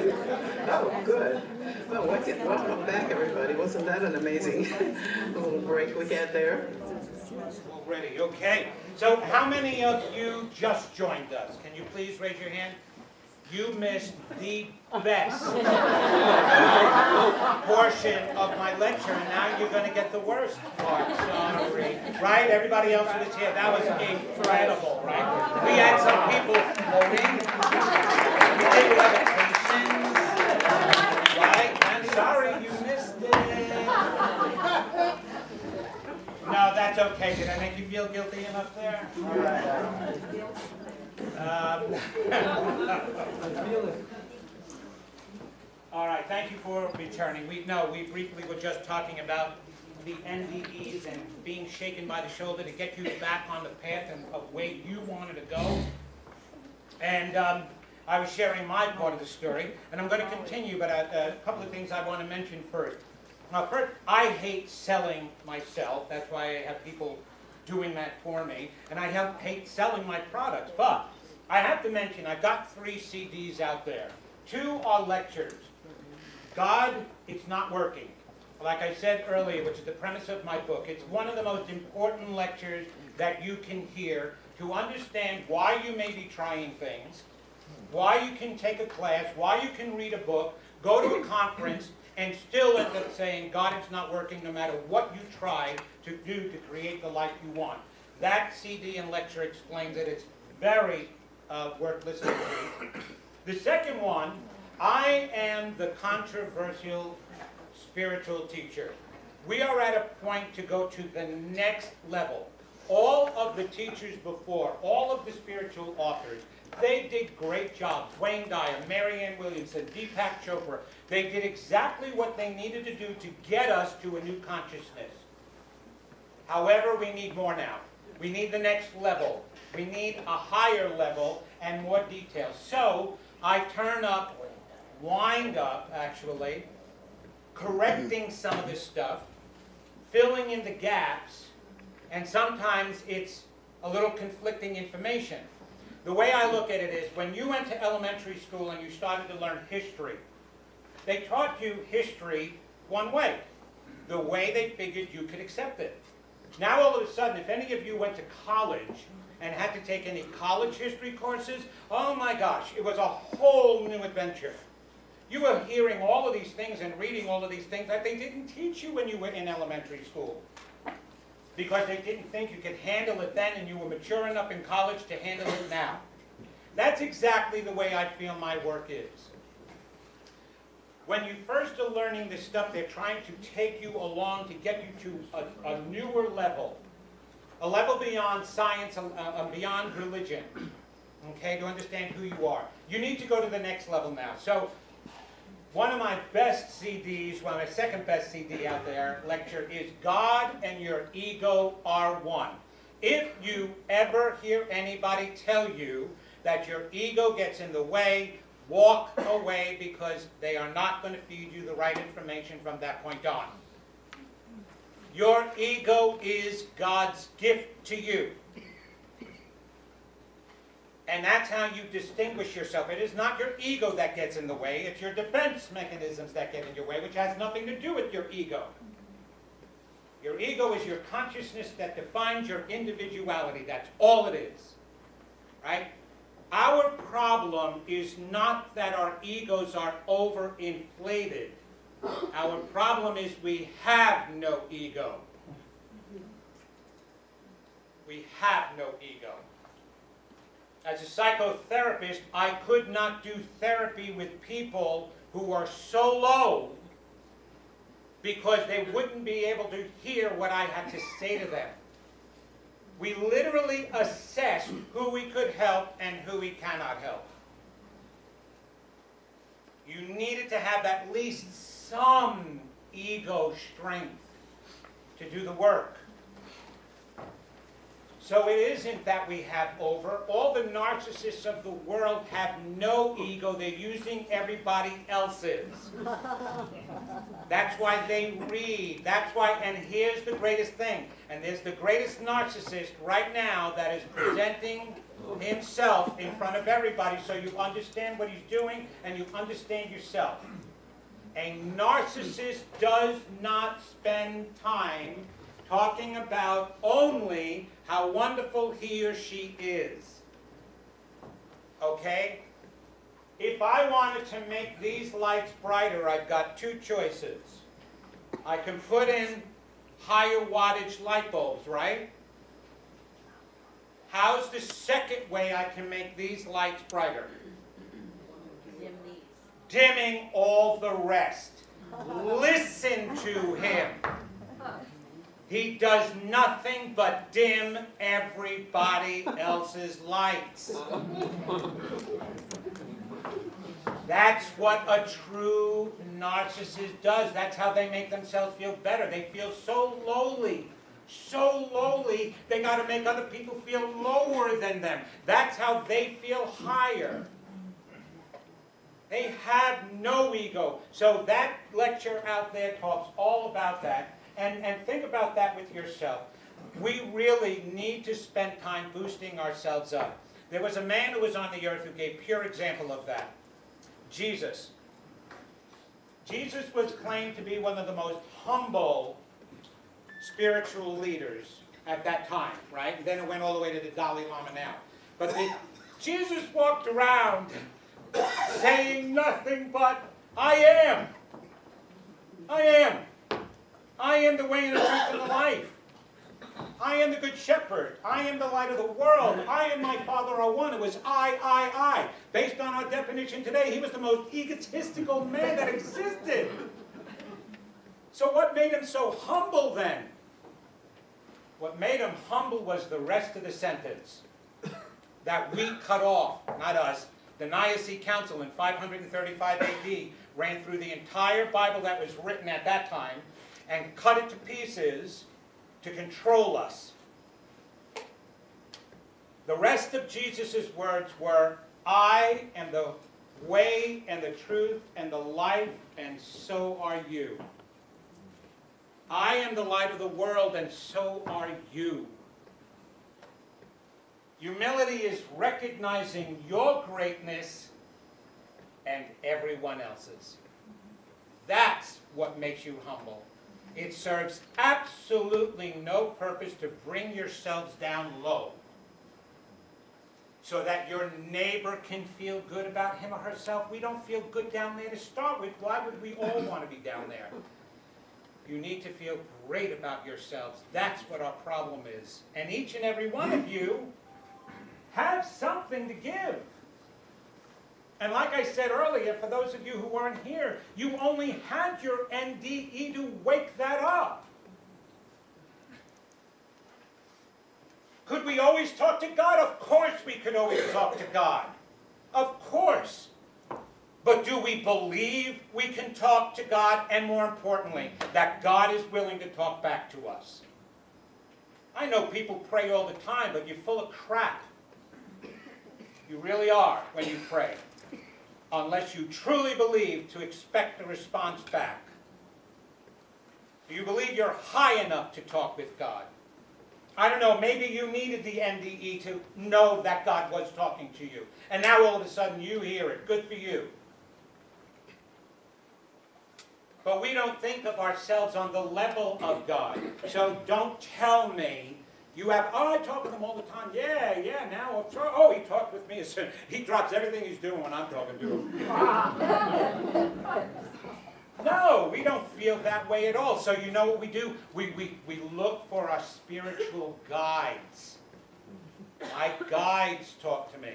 Oh, good. Well, welcome back, everybody. Wasn't that an amazing little break we had there? Already, okay. So how many of you just joined us? Can you please raise your hand? You missed the best portion of my lecture, and now you're going to get the worst part. Sorry. Right? Everybody else who was here, that was incredible, right? We had some people floating. We did levitations. Right? I'm sorry you missed it. No, that's okay. Did I make you feel guilty enough there? All right. All right, thank you for returning. We briefly were just talking about the NDEs and being shaken by the shoulder to get you back on the path and of way you wanted to go. And I was sharing my part of the story, and I'm going to continue, but a couple of things I want to mention first. Now, first, I hate selling myself. That's why I have people doing that for me, and I hate selling my products. But I have to mention, I've got 3 CDs out there. 2 are lectures. God, it's not working. Like I said earlier, which is the premise of my book, it's one of the most important lectures that you can hear to understand why you may be trying things, why you can take a class, why you can read a book, go to a conference, and still end up saying, God, it's not working no matter what you try to do to create the life you want. That CD and lecture explains it. It's very worth listening to. The second one, I am the controversial spiritual teacher. We are at a point to go to the next level. All of the teachers before, all of the spiritual authors, they did great jobs. Wayne Dyer, Marianne Williamson, Deepak Chopra. They did exactly what they needed to do to get us to a new consciousness. However, we need more now. We need the next level. We need a higher level and more detail. So I wind up, actually, correcting some of this stuff, filling in the gaps, and sometimes it's a little conflicting information. The way I look at it is, when you went to elementary school and you started to learn history, they taught you history one way, the way they figured you could accept it. Now all of a sudden, if any of you went to college and had to take any college history courses, oh my gosh, it was a whole new adventure. You were hearing all of these things and reading all of these things that they didn't teach you when you were in elementary school, because they didn't think you could handle it then, and you were mature enough in college to handle it now. That's exactly the way I feel my work is. When you first are learning this stuff, they're trying to take you along to get you to a newer level, a level beyond science, beyond religion, okay, to understand who you are. You need to go to the next level now. So one of my best CDs, my second best CD out there, lecture, is God and Your Ego Are One. If you ever hear anybody tell you that your ego gets in the way, walk away, because they are not going to feed you the right information from that point on. Your ego is God's gift to you. And that's how you distinguish yourself. It is not your ego that gets in the way. It's your defense mechanisms that get in your way, which has nothing to do with your ego. Your ego is your consciousness that defines your individuality. That's all it is. Right? Our problem is not that our egos are overinflated. Our problem is we have no ego. We have no ego. As a psychotherapist, I could not do therapy with people who are so low because they wouldn't be able to hear what I had to say to them. We literally assess who we could help and who we cannot help. You needed to have at least some ego strength to do the work. So it isn't that we have over. All the narcissists of the world have no ego. They're using everybody else's. That's why they read. That's why, and here's the greatest thing. And there's the greatest narcissist right now that is presenting himself in front of everybody so you understand what he's doing and you understand yourself. A narcissist does not spend time talking about only how wonderful he or she is. Okay? If I wanted to make these lights brighter, I've got two choices. I can put in higher wattage light bulbs, right? How's the second way I can make these lights brighter? Dimming all the rest. Listen to him. He does nothing but dim everybody else's lights. That's what a true narcissist does. That's how they make themselves feel better. They feel so lowly, they got to make other people feel lower than them. That's how they feel higher. They have no ego. So that lecture out there talks all about that. And think about that with yourself. We really need to spend time boosting ourselves up. There was a man who was on the earth who gave pure example of that. Jesus. Jesus was claimed to be one of the most humble spiritual leaders at that time, right? And then it went all the way to the Dalai Lama now. But Jesus walked around saying nothing but, I am. I am. I am the way and the truth and the life. I am the good shepherd. I am the light of the world. I and my Father are one. It was I. Based on our definition today, he was the most egotistical man that existed. So what made him so humble then? What made him humble was the rest of the sentence that we cut off, not us. The Nicene Council in 535 AD ran through the entire Bible that was written at that time and cut it to pieces to control us. The rest of Jesus' words were, I am the way and the truth and the life, and so are you. I am the light of the world, and so are you. Humility is recognizing your greatness and everyone else's. That's what makes you humble. It serves absolutely no purpose to bring yourselves down low so that your neighbor can feel good about him or herself. We don't feel good down there to start with. Why would we all want to be down there? You need to feel great about yourselves. That's what our problem is. And each and every one of you have something to give. And like I said earlier, for those of you who weren't here, you only had your NDE to wake that up. Could we always talk to God? Of course we could always talk to God. Of course. But do we believe we can talk to God? And more importantly, that God is willing to talk back to us. I know people pray all the time, but you're full of crap. You really are when you pray. Unless you truly believe to expect a response back. Do you believe you're high enough to talk with God? I don't know, maybe you needed the NDE to know that God was talking to you. And now all of a sudden you hear it. Good for you. But we don't think of ourselves on the level of God. So don't tell me you have, oh, I talk with him all the time. Yeah, now, oh, he talked with me. He drops everything he's doing when I'm talking to him. No, we don't feel that way at all. So you know what we do? We look for our spiritual guides. My guides talk to me.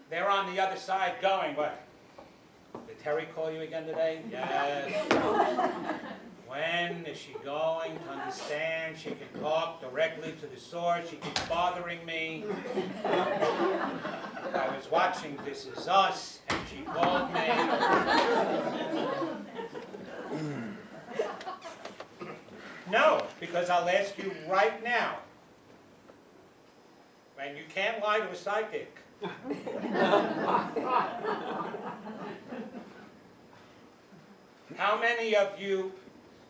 They're on the other side going, what? Did Terry call you again today? Yes. When is she going to understand? She can talk directly to the source. She keeps bothering me. I was watching This Is Us, and she called me. No, because I'll ask you right now. And you can't lie to a psychic. How many of you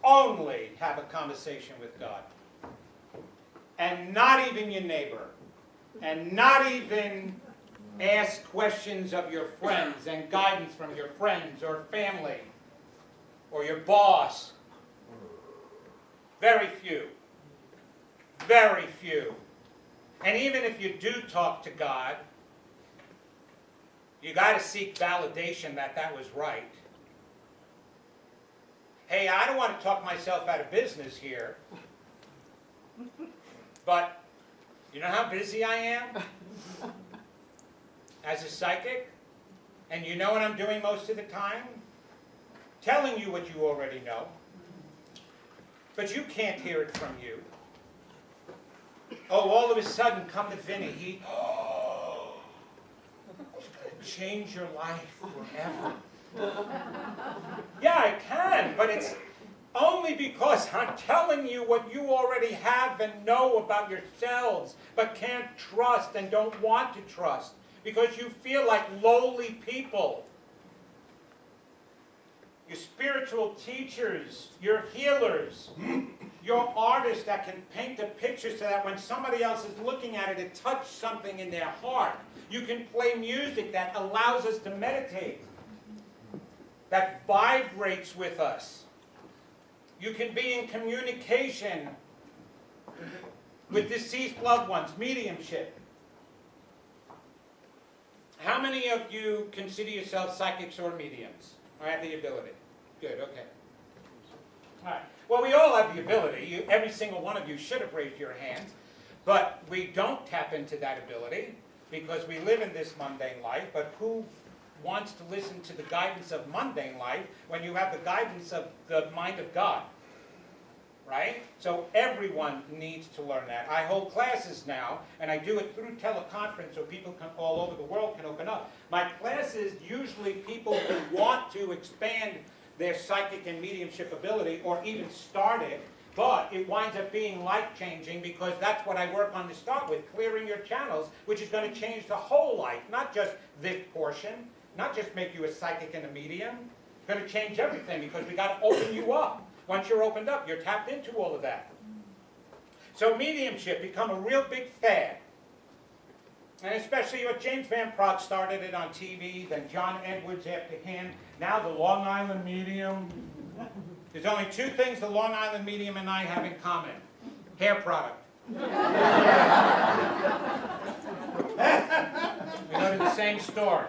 only have a conversation with God? and not even your neighbor, and not even ask questions of your friends and guidance from your friends or family or your boss. Very few. Very few. And even if you do talk to God, you got to seek validation that that was right. Hey, I don't want to talk myself out of business here, but you know how busy I am as a psychic? And you know what I'm doing most of the time? Telling you what you already know. But you can't hear it from you. Oh, all of a sudden, come to Vinny. He's going to change your life forever. Yeah, I can, but it's only because I'm telling you what you already have and know about yourselves, but can't trust and don't want to trust, because you feel like lowly people. Your spiritual teachers, your healers, your artists that can paint a picture so that when somebody else is looking at it, it touches something in their heart. You can play music that allows us to meditate, that vibrates with us. You can be in communication with deceased loved ones, mediumship. How many of you consider yourselves psychics or mediums? Or have the ability? Good, okay. All right. Well, we all have the ability. Every single one of you should have raised your hands. But we don't tap into that ability because we live in this mundane life. But who wants to listen to the guidance of mundane life when you have the guidance of the mind of God? Right? So everyone needs to learn that. I hold classes now, and I do it through teleconference so people all over the world can open up. My classes, usually people who want to expand their psychic and mediumship ability or even start it, but it winds up being life-changing because that's what I work on to start with, clearing your channels, which is going to change the whole life, not just this portion, not just make you a psychic and a medium. It's going to change everything because we got to open you up. Once you're opened up, you're tapped into all of that. So mediumship become a real big fad. And especially what James Van Praagh started it on TV, then John Edwards after him, now the Long Island Medium. There's only two things the Long Island Medium and I have in common. Hair product. We go to the same store.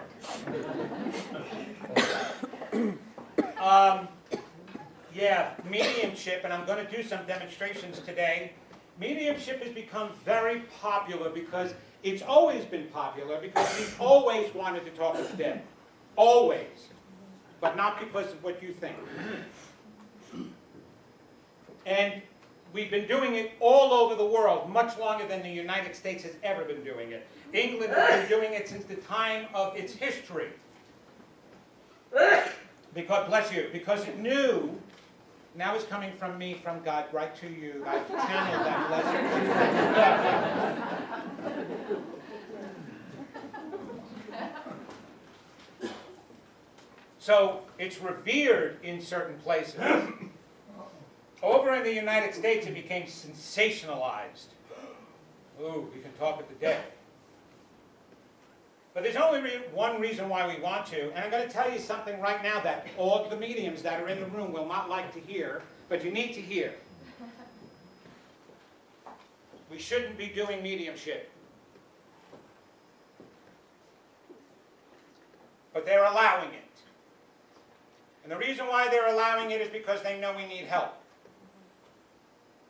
Yeah, mediumship, and I'm going to do some demonstrations today. Mediumship has become very popular because it's always been popular because we've always wanted to talk to the dead. Always. But not because of what you think. And we've been doing it all over the world, much longer than the United States has ever been doing it. England has been doing it since the time of its history. Because, bless you, because it knew. Now it's coming from me, from God, right to you. I've channeled that blessing. So it's revered in certain places. Over in the United States, it became sensationalized. Ooh, we can talk with the dead. But there's only one reason why we want to, and I'm going to tell you something right now that all the mediums that are in the room will not like to hear, but you need to hear. We shouldn't be doing mediumship. But they're allowing it. And the reason why they're allowing it is because they know we need help.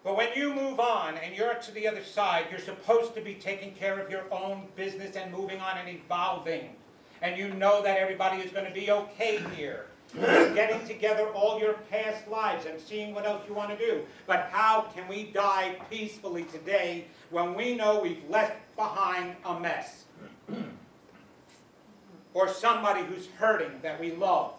But when you move on and you're to the other side, you're supposed to be taking care of your own business and moving on and evolving. And you know that everybody is going to be okay here. You're getting together all your past lives and seeing what else you want to do. But how can we die peacefully today when we know we've left behind a mess? Or somebody who's hurting that we love?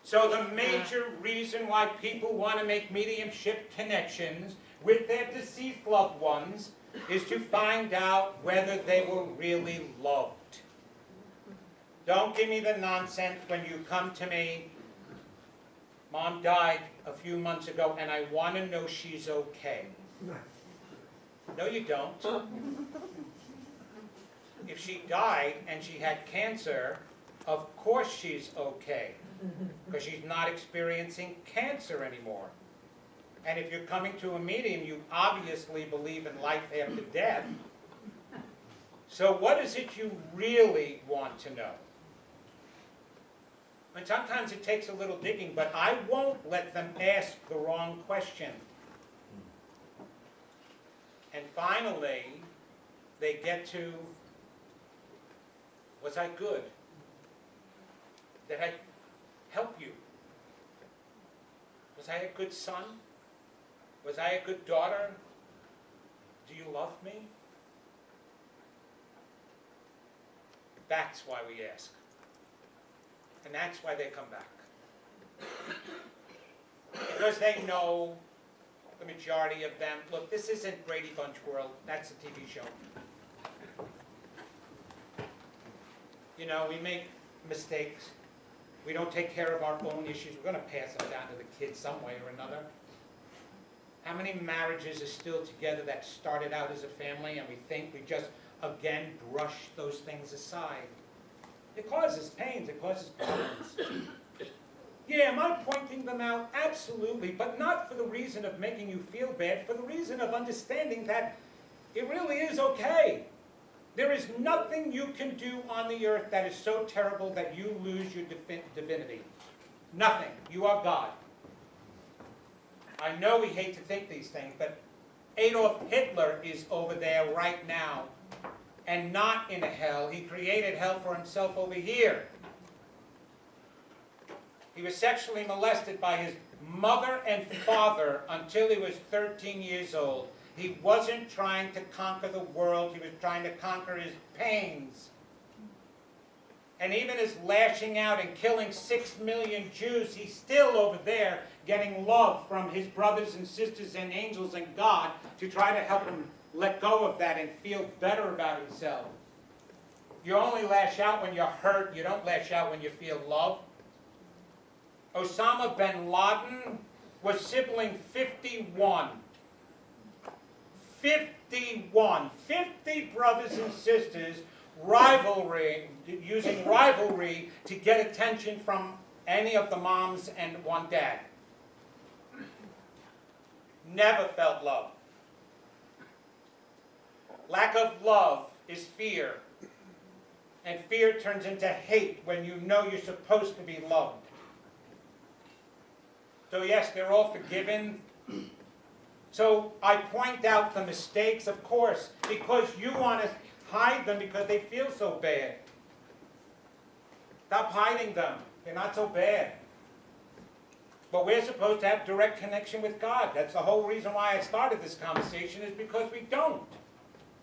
So the major reason why people want to make mediumship connections with their deceased loved ones is to find out whether they were really loved. Don't give me the nonsense when you come to me Mom died a few months ago, and I want to know she's okay. No, you don't. If she died and she had cancer, of course she's okay, because she's not experiencing cancer anymore. And if you're coming to a meeting, you obviously believe in life after death. So what is it you really want to know? And sometimes it takes a little digging, but I won't let them ask the wrong question. And finally, they get to, was I good? Did I help you? Was I a good son? Was I a good daughter? Do you love me? That's why we ask. And that's why they come back. Because they know, the majority of them, look, this isn't Brady Bunch World, that's a TV show. You know, we make mistakes. We don't take care of our own issues. We're going to pass them down to the kids some way or another. How many marriages are still together that started out as a family and we think we just, again, brush those things aside? It causes pains, it causes problems. Yeah, am I pointing them out? Absolutely, but not for the reason of making you feel bad, for the reason of understanding that it really is okay. There is nothing you can do on the earth that is so terrible that you lose your divinity. Nothing. You are God. I know we hate to think these things, but Adolf Hitler is over there right now and not in hell. He created hell for himself over here. He was sexually molested by his mother and father until he was 13 years old. He wasn't trying to conquer the world. He was trying to conquer his pains. And even as lashing out and killing 6 million Jews, he's still over there getting love from his brothers and sisters and angels and God to try to help him let go of that and feel better about himself. You only lash out when you're hurt. You don't lash out when you feel love. Osama bin Laden was sibling 51. 51. 50 brothers and sisters using rivalry to get attention from any of the moms and one dad. Never felt love. Lack of love is fear. And fear turns into hate when you know you're supposed to be loved. So yes, they're all forgiven. So I point out the mistakes, of course, because you want to hide them because they feel so bad. Stop hiding them. They're not so bad. But we're supposed to have direct connection with God. That's the whole reason why I started this conversation, is because we don't.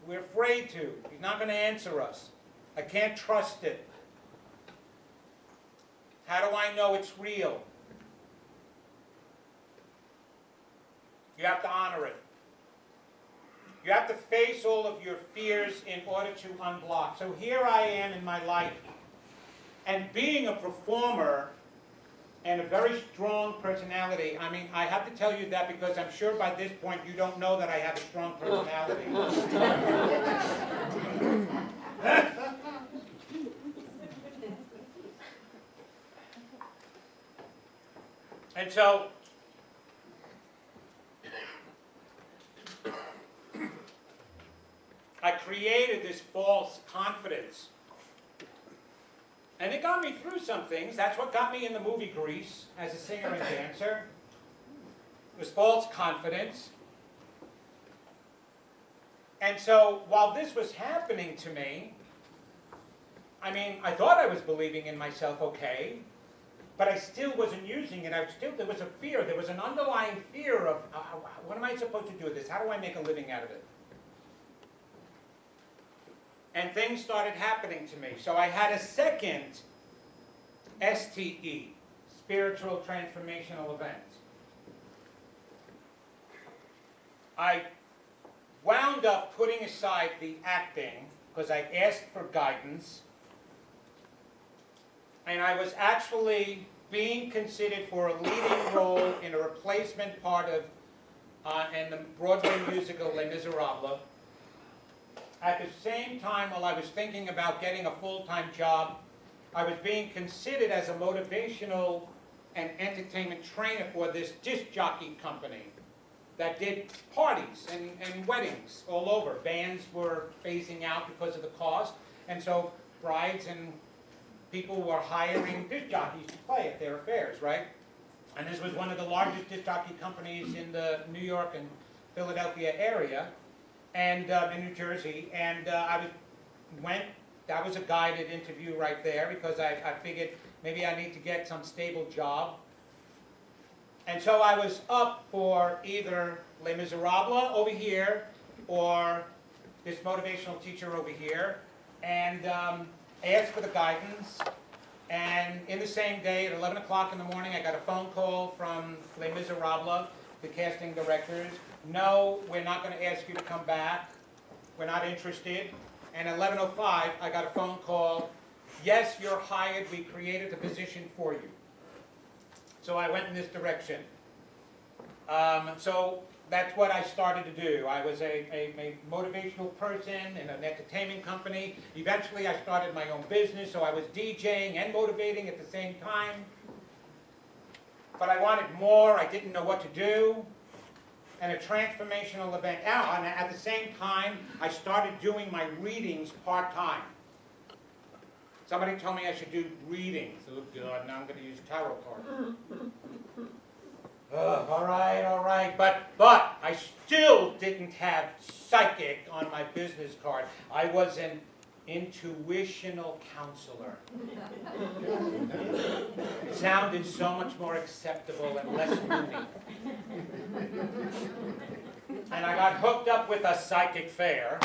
We're afraid to. He's not going to answer us. I can't trust it. How do I know it's real? You have to honor it. You have to face all of your fears in order to unblock. So here I am in my life. And being a performer and a very strong personality, I mean, I have to tell you that because I'm sure by this point you don't know that I have a strong personality. And so, I created this false confidence. And it got me through some things. That's what got me in the movie Grease as a singer and dancer. It was false confidence. And so while this was happening to me, I mean, I thought I was believing in myself okay, but I still wasn't using it. There was a fear. There was an underlying fear of, what am I supposed to do with this? How do I make a living out of it? And things started happening to me. So I had a second STE, spiritual transformational event. I wound up putting aside the acting because I asked for guidance. And I was actually being considered for a leading role in a replacement part of in the Broadway musical Les Miserables. At the same time, while I was thinking about getting a full-time job, I was being considered as a motivational and entertainment trainer for this disc jockey company that did parties and weddings all over. Bands were phasing out because of the cost, and so brides and people were hiring disc jockeys to play at their affairs, right? And this was one of the largest disc jockey companies in the New York and Philadelphia area, and in New Jersey. And that was a guided interview right there, because I figured maybe I need to get some stable job. And so I was up for either Les Miserables over here or this motivational teacher over here, and asked for the guidance. And in the same day, at 11 o'clock in the morning, I got a phone call from Les Miserables, the casting directors. No, we're not going to ask you to come back. We're not interested. And at 11:05, I got a phone call. Yes, you're hired. We created the position for you. So I went in this direction. So that's what I started to do. I was a motivational person in an entertainment company. Eventually, I started my own business, so I was DJing and motivating at the same time. But I wanted more. I didn't know what to do. And a transformational event. And at the same time, I started doing my readings part-time. Somebody told me I should do readings. Oh, God, now I'm going to use tarot cards. All right. But I still didn't have psychic on my business card. I was an intuitional counselor. It sounded so much more acceptable and less moody. And I got hooked up with a psychic fair,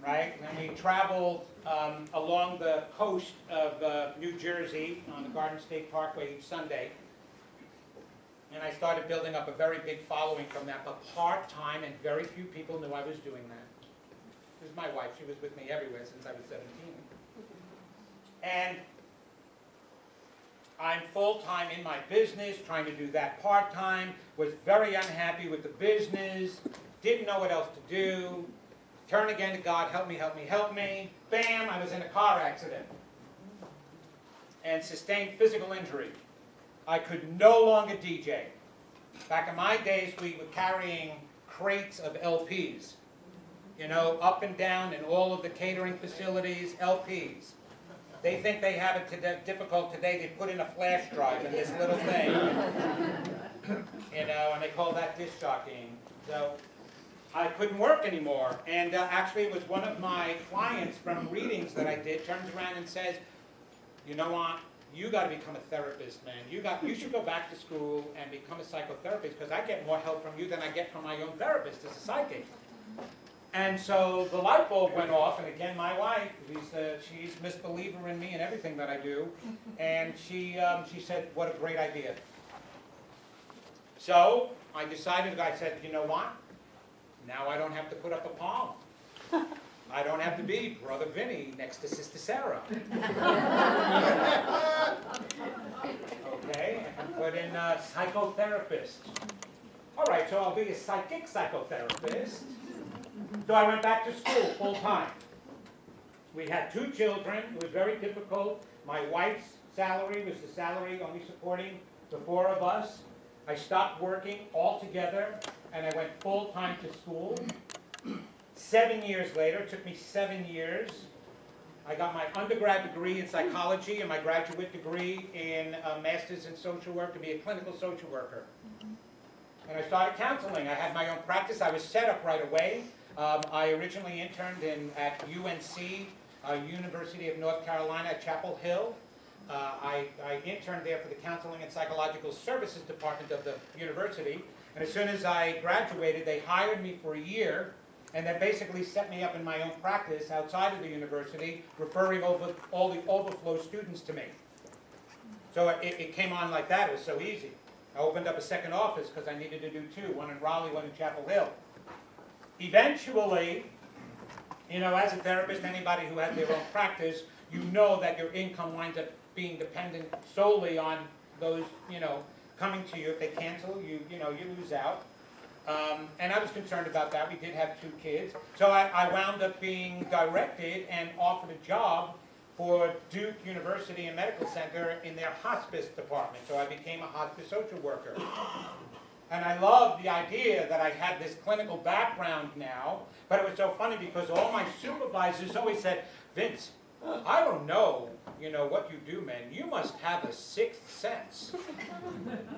right? And we traveled along the coast of New Jersey on the Garden State Parkway each Sunday. And I started building up a very big following from that, but part-time, and very few people knew I was doing that. This is my wife. She was with me everywhere since I was 17. And I'm full-time in my business, trying to do that part-time, was very unhappy with the business, didn't know what else to do, turned again to God, help me, help me, help me. Bam, I was in a car accident and sustained physical injury. I could no longer DJ. Back in my days, we were carrying crates of LPs, you know, up and down in all of the catering facilities, LPs. They think they have it difficult today. They put in a flash drive in this little thing, you know, and they call that disc jockeying. So I couldn't work anymore. And actually, it was one of my clients from readings that I did turns around and says, you know what? You got to become a therapist, man. You should go back to school and become a psychotherapist, because I get more help from you than I get from my own therapist as a psychic. And so the light bulb went off, and again, my wife, she's a misbeliever in me and everything that I do, and she said, what a great idea. So I said, you know what? Now I don't have to put up a palm. I don't have to be Brother Vinny next to Sister Sarah. Okay, I can put in a psychotherapist. All right, so I'll be a psychic psychotherapist. So I went back to school full time. We had 2 children. It was very difficult. My wife's salary was the salary only supporting the 4 of us. I stopped working altogether, and I went full time to school. 7 years later, it took me 7 years, I got my undergrad degree in psychology and my graduate degree in a master's in social work to be a clinical social worker. And I started counseling. I had my own practice. I was set up right away. I originally interned at UNC, University of North Carolina at Chapel Hill. I interned there for the Counseling and Psychological Services Department of the university. And as soon as I graduated, they hired me for a year, and then basically set me up in my own practice outside of the university, referring over all the overflow students to me. So it came on like that. It was so easy. I opened up a second office because I needed to do 2, one in Raleigh, one in Chapel Hill. Eventually, you know, as a therapist, anybody who has their own practice, you know that your income winds up being dependent solely on those, coming to you. If they cancel, you lose out. And I was concerned about that. We did have 2 kids. So I wound up being directed and offered a job for Duke University and Medical Center in their hospice department. So I became a hospice social worker. And I loved the idea that I had this clinical background now, but it was so funny because all my supervisors always said, Vince, I don't know, what you do, man. You must have a 6th sense.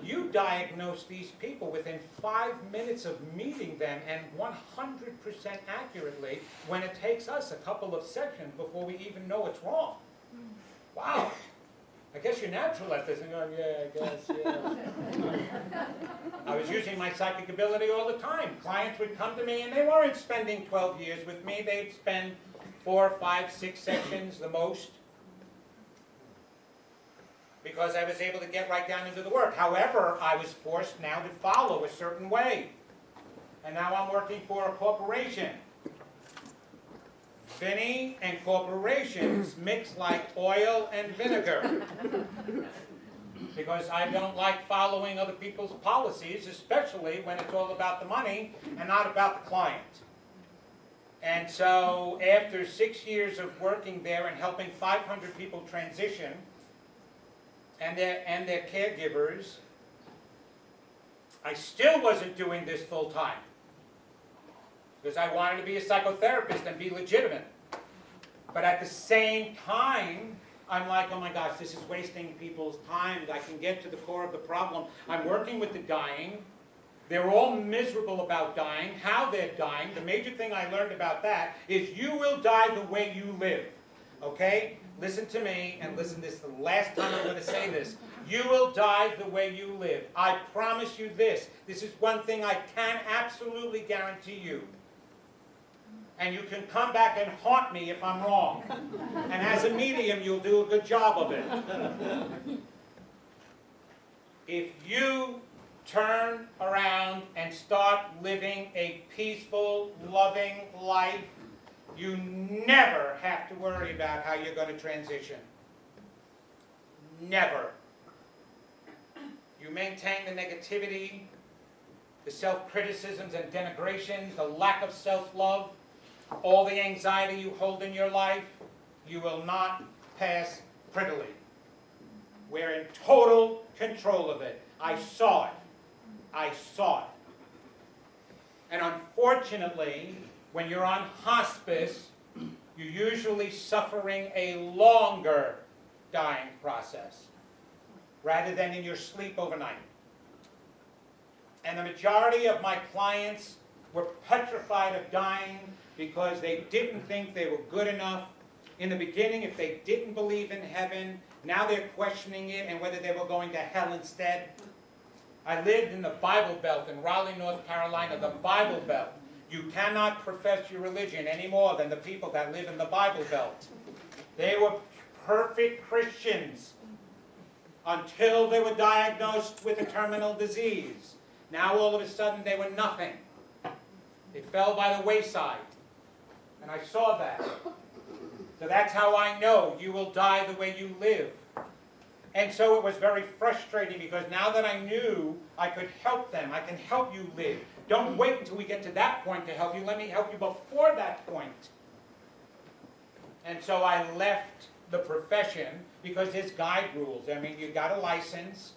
You diagnose these people within 5 minutes of meeting them and 100% accurately when it takes us a couple of sessions before we even know what's wrong. Wow. I guess you're natural at this. And going, yeah, I guess, yeah. I was using my psychic ability all the time. Clients would come to me and they weren't spending 12 years with me. They'd spend 4, 5, 6 sessions the most, because I was able to get right down into the work. However, I was forced now to follow a certain way. And now I'm working for a corporation. Vinny and corporations mix like oil and vinegar. Because I don't like following other people's policies, especially when it's all about the money and not about the client. And so after 6 years of working there and helping 500 people transition, and their caregivers, I still wasn't doing this full time. Because I wanted to be a psychotherapist and be legitimate. But at the same time, I'm like, oh my gosh, this is wasting people's time. I can get to the core of the problem. I'm working with the dying. They're all miserable about dying, how they're dying. The major thing I learned about that is you will die the way you live. Okay? Listen to me, and listen, this is the last time I'm going to say this. You will die the way you live. I promise you this. This is one thing I can absolutely guarantee you. And you can come back and haunt me if I'm wrong. And as a medium, you'll do a good job of it. If you turn around and start living a peaceful, loving life, you never have to worry about how you're going to transition. Never. You maintain the negativity, the self-criticisms and denigrations, the lack of self-love, all the anxiety you hold in your life, you will not pass prettily. We're in total control of it. I saw it. I saw it. And unfortunately, when you're on hospice, you're usually suffering a longer dying process rather than in your sleep overnight. And the majority of my clients were petrified of dying because they didn't think they were good enough. In the beginning, if they didn't believe in heaven, now they're questioning it and whether they were going to hell instead. I lived in the Bible Belt in Raleigh, North Carolina, the Bible Belt. You cannot profess your religion any more than the people that live in the Bible Belt. They were perfect Christians until they were diagnosed with a terminal disease. Now all of a sudden they were nothing. It fell by the wayside. And I saw that. So that's how I know you will die the way you live. And so it was very frustrating because now that I knew I could help them, I can help you live. Don't wait until we get to that point to help you. Let me help you before that point. And so I left the profession because there's guide rules. I mean, you got a license.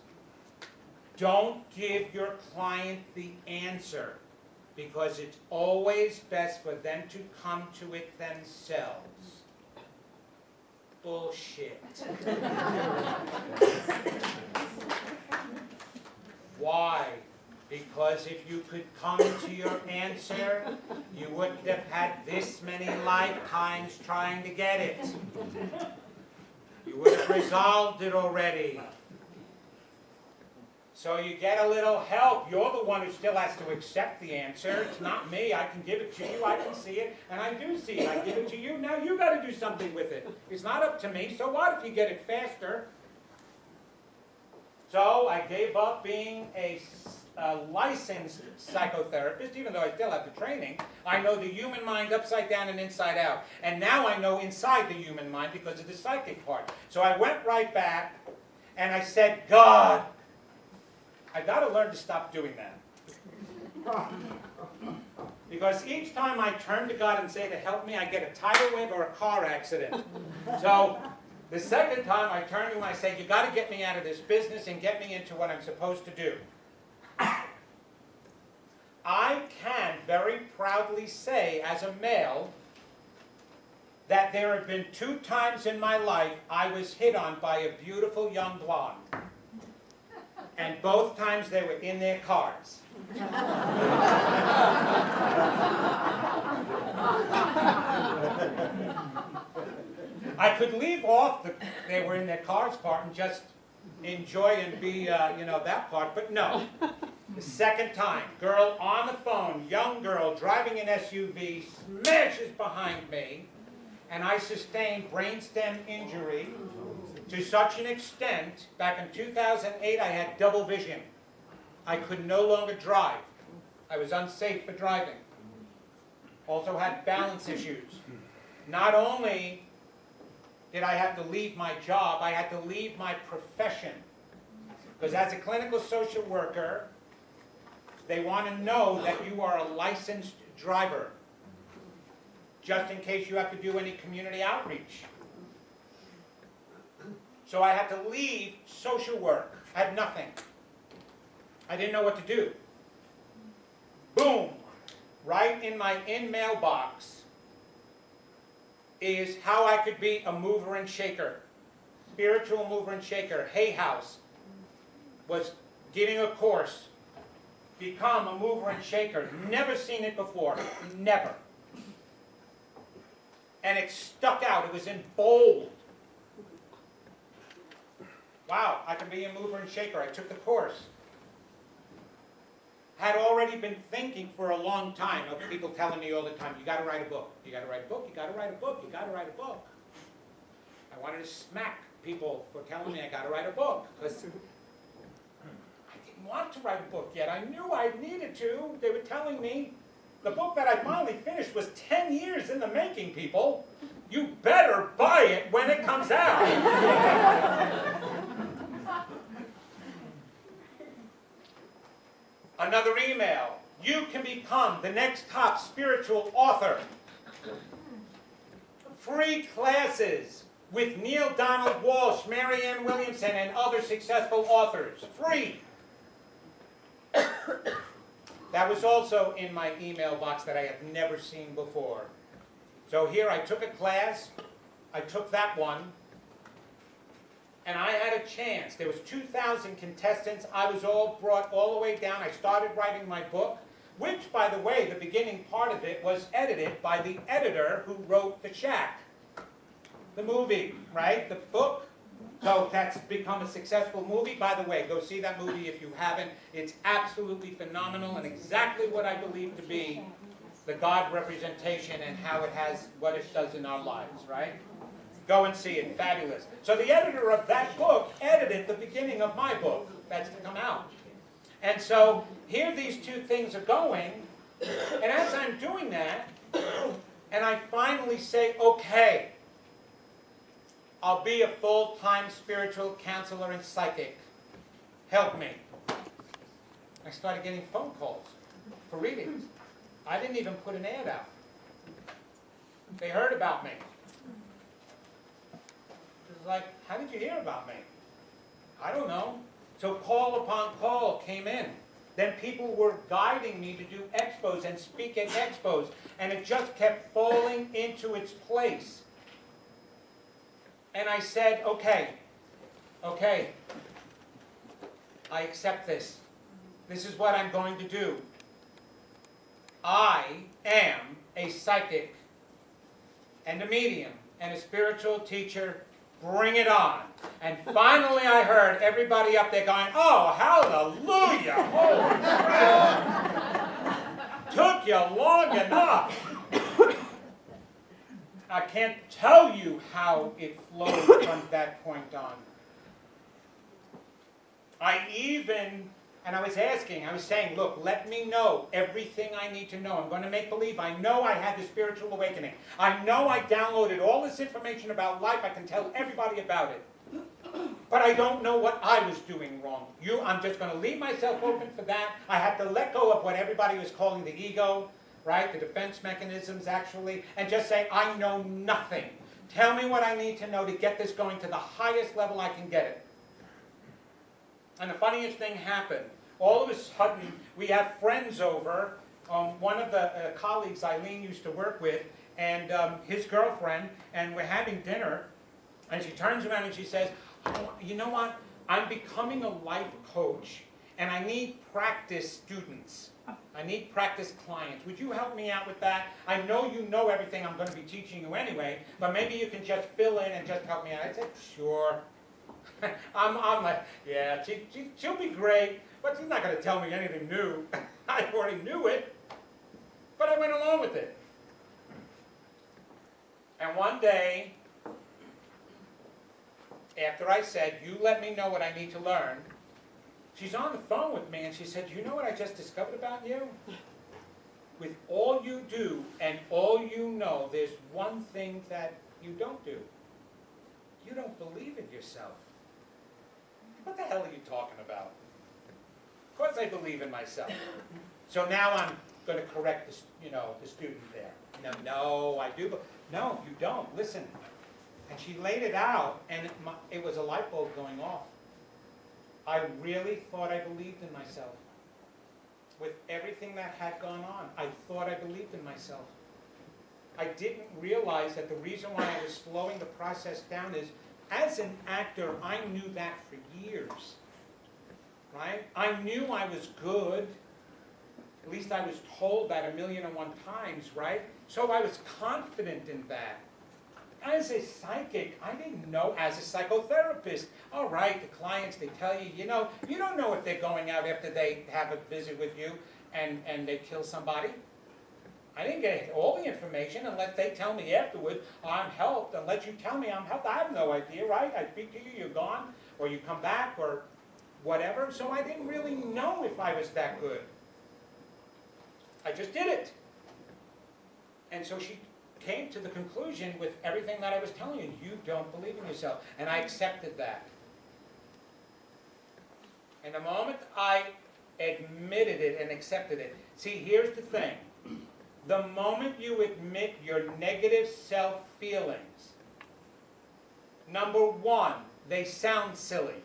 Don't give your client the answer because it's always best for them to come to it themselves. Bullshit. Why? Because if you could come to your answer, you wouldn't have had this many lifetimes trying to get it. You would have resolved it already. So you get a little help. You're the one who still has to accept the answer. It's not me. I can give it to you. I can see it. And I do see it. I give it to you. Now you got to do something with it. It's not up to me. So what if you get it faster? So I gave up being a licensed psychotherapist, even though I still have the training. I know the human mind upside down and inside out. And now I know inside the human mind because of the psychic part. So I went right back And I said, God, I got to learn to stop doing that. Because each time I turn to God and say to help me, I get a tidal wave or a car accident. So the second time I turn to him, I say, you got to get me out of this business and get me into what I'm supposed to do. I can very proudly say, as a male, that there have been 2 times in my life I was hit on by a beautiful young blonde. And both times they were in their cars. I could leave off the they were in their cars part and just enjoy and be, that part, but no. The second time, girl on the phone, young girl driving an SUV, smashes behind me, and I sustained brainstem injury to such an extent, back in 2008, I had double vision. I could no longer drive. I was unsafe for driving. Also had balance issues. Not only did I have to leave my job, I had to leave my profession. Because as a clinical social worker, they want to know that you are a licensed driver, just in case you have to do any community outreach. So I had to leave social work. I had nothing. I didn't know what to do. Boom! Right in my mailbox is how I could be a mover and shaker. Spiritual mover and shaker. Hay House was giving a course. Become a mover and shaker. Never seen it before. Never. And it stuck out. It was in bold. Wow, I can be a mover and shaker. I took the course. Had already been thinking for a long time of people telling me all the time, you got to write a book. You got to write a book. You got to write a book. You got to write a book. I wanted to smack people for telling me I got to write a book, because I didn't want to write a book yet. I knew I needed to. They were telling me the book that I finally finished was 10 years in the making, people. You better buy it when it comes out. Another email. You can become the next top spiritual author. Free classes with Neil Donald Walsh, Marianne Williamson, and other successful authors. Free. That was also in my email box that I had never seen before. So here I took a class. I took that one. And I had a chance. There was 2,000 contestants. I was all brought all the way down. I started writing my book, which, by the way, the beginning part of it was edited by the editor who wrote The Shack, the movie, right? The book. So that's become a successful movie. By the way, go see that movie if you haven't. It's absolutely phenomenal and exactly what I believe to be the God representation and how it has what it does in our lives, right? Go and see it. Fabulous. So the editor of that book edited the beginning of my book that's to come out. And so here these 2 things are going, and as I'm doing that, and I finally say, okay, I'll be a full-time spiritual counselor and psychic. Help me. I started getting phone calls for readings. I didn't even put an ad out. They heard about me. It was like, how did you hear about me? I don't know. So call upon call came in. Then people were guiding me to do expos and speak at expos. And it just kept falling into its place. And I said, okay, I accept this. This is what I'm going to do. I am a psychic and a medium and a spiritual teacher. Bring it on. And finally I heard everybody up there going, oh, hallelujah, holy crap. Took you long enough. I can't tell you how it flowed from that point on. And I was asking, I was saying, look, let me know everything I need to know. I'm going to make believe. I know I had the spiritual awakening. I know I downloaded all this information about life. I can tell everybody about it. but I don't know what I was doing wrong. I'm just going to leave myself open for that. I have to let go of what everybody was calling the ego, right? The defense mechanisms, actually, and just say, I know nothing. Tell me what I need to know to get this going to the highest level I can get it. And the funniest thing happened. All of a sudden, we have friends over. One of the colleagues Eileen used to work with, and his girlfriend, and we're having dinner, and she turns around and she says, oh, you know what? I'm becoming a life coach, and I need practice students. I need practice clients. Would you help me out with that? I know you know everything I'm going to be teaching you anyway, but maybe you can just fill in and just help me out. I said, sure. I'm like, yeah, she'll be great, but she's not going to tell me anything new. I already knew it, but I went along with it. And one day, after I said, you let me know what I need to learn, she's on the phone with me and she said, you know what I just discovered about you? With all you do and all you know, there's one thing that you don't do. You don't believe in yourself. What the hell are you talking about? Of course I believe in myself. So now I'm going to correct the student there. No, I do. No, you don't. Listen. And she laid it out, and it was a light bulb going off. I really thought I believed in myself. With everything that had gone on, I thought I believed in myself. I didn't realize that the reason why I was slowing the process down is, as an actor, I knew that for years. Right? I knew I was good. At least I was told that 1,000,001 times, right? So I was confident in that. As a psychic, I didn't know. As a psychotherapist, all right, the clients, they tell you, you don't know if they're going out after they have a visit with you and they kill somebody. I didn't get all the information unless they tell me afterward, I'm helped, unless you tell me I'm helped. I have no idea, right? I speak to you, you're gone, or you come back, or whatever. So I didn't really know if I was that good. I just did it. And so she came to the conclusion with everything that I was telling you, you don't believe in yourself. And I accepted that. And the moment I admitted it and accepted it, see, here's the thing. The moment you admit your negative self-feelings, number one, they sound silly.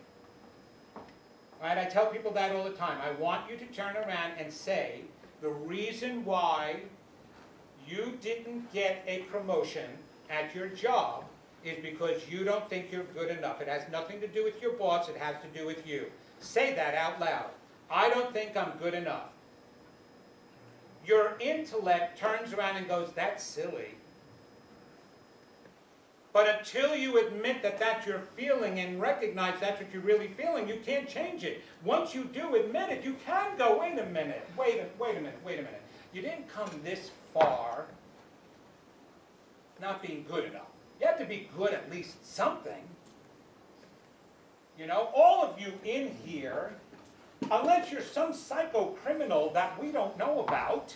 Right? I tell people that all the time. I want you to turn around and say, the reason why you didn't get a promotion at your job is because you don't think you're good enough. It has nothing to do with your boss, it has to do with you. Say that out loud. I don't think I'm good enough. Your intellect turns around and goes, that's silly. But until you admit that that's your feeling and recognize that's what you're really feeling, you can't change it. Once you do admit it, you can go, wait a minute. You didn't come this far not being good enough. You have to be good at least something. All of you in here, unless you're some psycho criminal that we don't know about,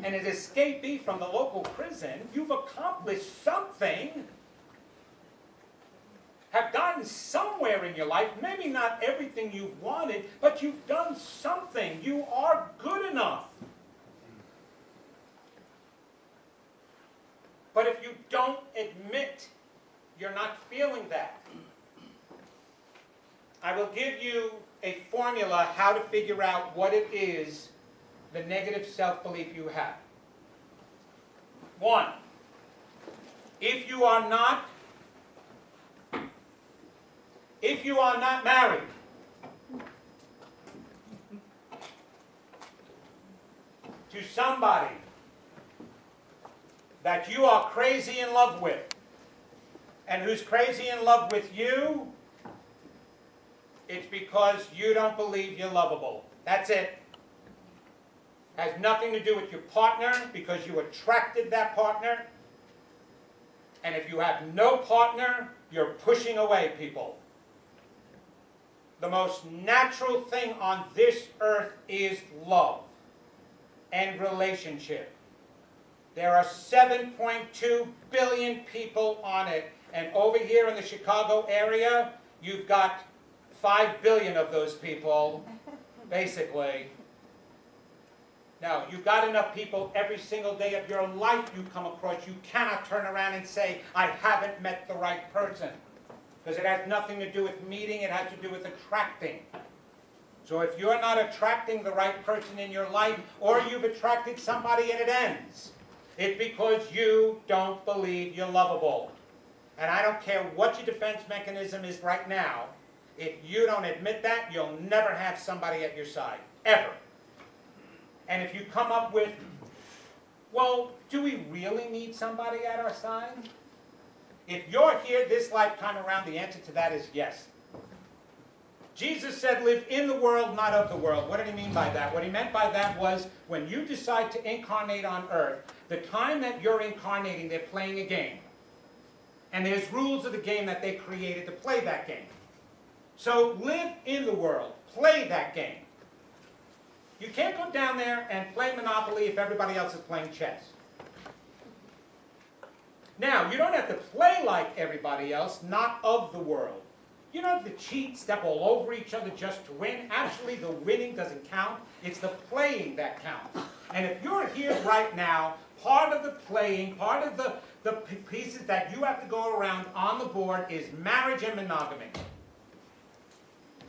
and an escapee from the local prison, you've accomplished something, have gotten somewhere in your life, maybe not everything you've wanted, but you've done something. You are good enough. But if you don't admit you're not feeling that, I will give you a formula how to figure out what it is, the negative self-belief you have. 1, if you are not married, to somebody that you are crazy in love with, and who's crazy in love with you, it's because you don't believe you're lovable. That's it. Has nothing to do with your partner, because you attracted that partner. And if you have no partner, you're pushing away people. The most natural thing on this earth is love and relationship. There are 7.2 billion people on it. And over here in the Chicago area, you've got 5 billion of those people, basically. Now, you've got enough people every single day of your life you come across. You cannot turn around and say, I haven't met the right person. Because it has nothing to do with meeting, it has to do with attracting. So if you're not attracting the right person in your life, or you've attracted somebody and it ends, it's because you don't believe you're lovable. And I don't care what your defense mechanism is right now, if you don't admit that, you'll never have somebody at your side, ever. And if you come up with, well, do we really need somebody at our side? If you're here this lifetime around, the answer to that is yes. Jesus said, live in the world, not of the world. What did he mean by that? What he meant by that was, when you decide to incarnate on earth, the time that you're incarnating, they're playing a game. And there's rules of the game that they created to play that game. So live in the world. Play that game. You can't go down there and play Monopoly if everybody else is playing chess. Now, you don't have to play like everybody else, not of the world. You don't have to cheat, step all over each other just to win. Actually, the winning doesn't count. It's the playing that counts. And if you're here right now, part of the playing, part of the pieces that you have to go around on the board is marriage and monogamy.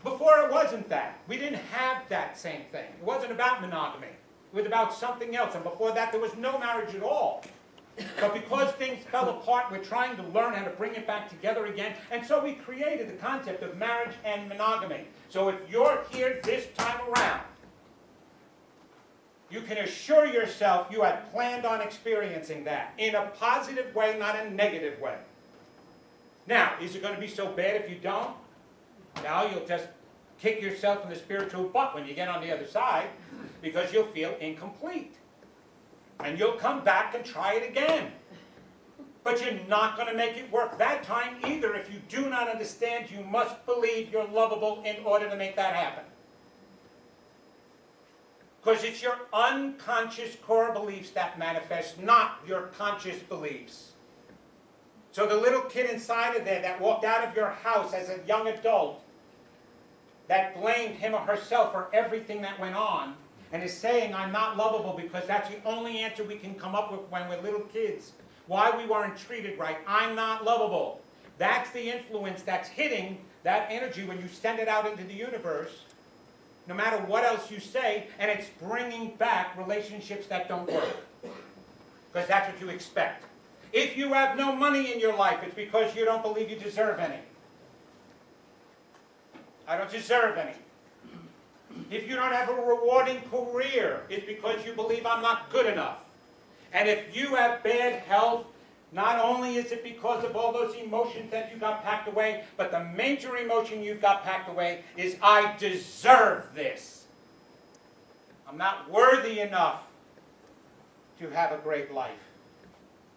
Before it wasn't that. We didn't have that same thing. It wasn't about monogamy. It was about something else. And before that, there was no marriage at all. But because things fell apart, we're trying to learn how to bring it back together again. And so we created the concept of marriage and monogamy. So if you're here this time around, you can assure yourself you had planned on experiencing that in a positive way, not a negative way. Now, is it going to be so bad if you don't? Now you'll just kick yourself in the spiritual butt when you get on the other side, because you'll feel incomplete. And you'll come back and try it again. But you're not going to make it work that time either if you do not understand you must believe you're lovable in order to make that happen. Because it's your unconscious core beliefs that manifest, not your conscious beliefs. So the little kid inside of there that walked out of your house as a young adult, that blamed him or herself for everything that went on, and is saying, I'm not lovable because that's the only answer we can come up with when we're little kids. Why we weren't treated right. I'm not lovable. That's the influence that's hitting that energy when you send it out into the universe, no matter what else you say, and it's bringing back relationships that don't work. Because that's what you expect. If you have no money in your life, it's because you don't believe you deserve any. I don't deserve any. If you don't have a rewarding career, it's because you believe I'm not good enough. And if you have bad health, not only is it because of all those emotions that you got packed away, but the major emotion you've got packed away is, I deserve this. I'm not worthy enough to have a great life.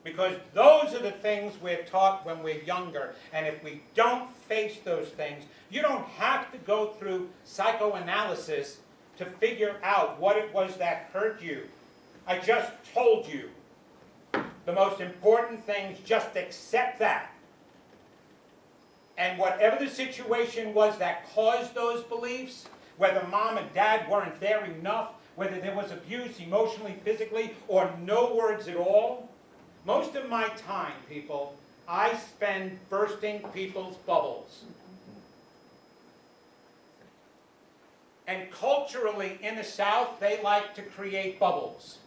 Because those are the things we're taught when we're younger. And if we don't face those things, you don't have to go through psychoanalysis to figure out what it was that hurt you. I just told you. The most important thing is just accept that. And whatever the situation was that caused those beliefs, whether mom and dad weren't there enough, whether there was abuse emotionally, physically, or no words at all, most of my time, people, I spend bursting people's bubbles. And culturally, in the South, they like to create bubbles.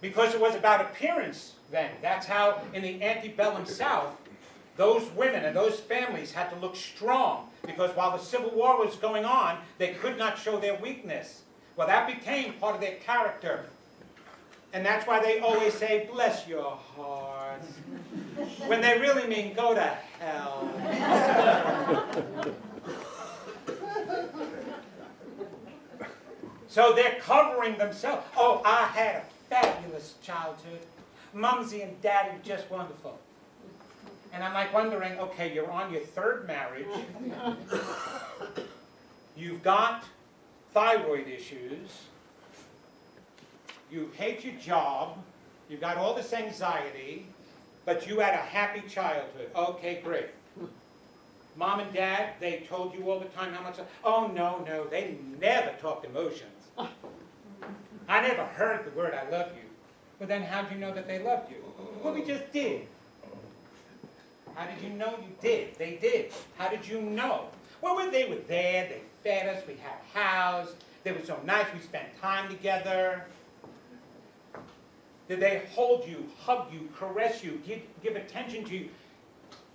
Because it was about appearance then. That's how, in the antebellum South, those women and those families had to look strong. Because while the Civil War was going on, they could not show their weakness. Well, that became part of their character. And that's why they always say, bless your heart, when they really mean, go to hell. So they're covering themselves. Oh, I had a fabulous childhood. Mumsy and Daddy were just wonderful. And I'm like wondering, okay, you're on your third marriage. You've got thyroid issues. You hate your job, you've got all this anxiety, but you had a happy childhood. Okay, great. Mom and Dad, they told you all the time how much, oh no, they never talked emotions. I never heard the word I love you. Well then how'd you know that they loved you? Well, we just did. How did you know you did? They did. How did you know? Well, they were there, they fed us, we had a house, they were so nice, we spent time together. Did they hold you, hug you, caress you, give attention to you?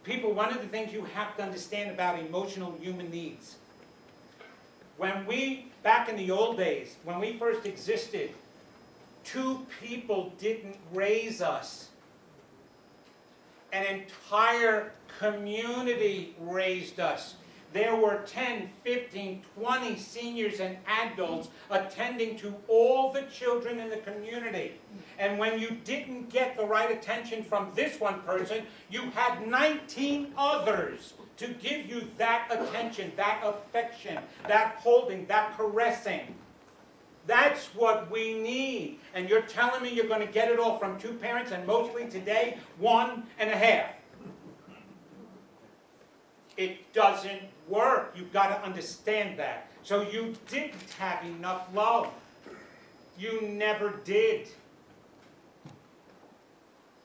People, one of the things you have to understand about emotional human needs. When we, back in the old days, when we first existed, two people didn't raise us. An entire community raised us. There were 10, 15, 20 seniors and adults attending to all the children in the community. And when you didn't get the right attention from this one person, you had 19 others to give you that attention, that affection, that holding, that caressing. That's what we need. And you're telling me you're going to get it all from two parents, and mostly today, 1.5. It doesn't work. You've got to understand that. So you didn't have enough love. You never did.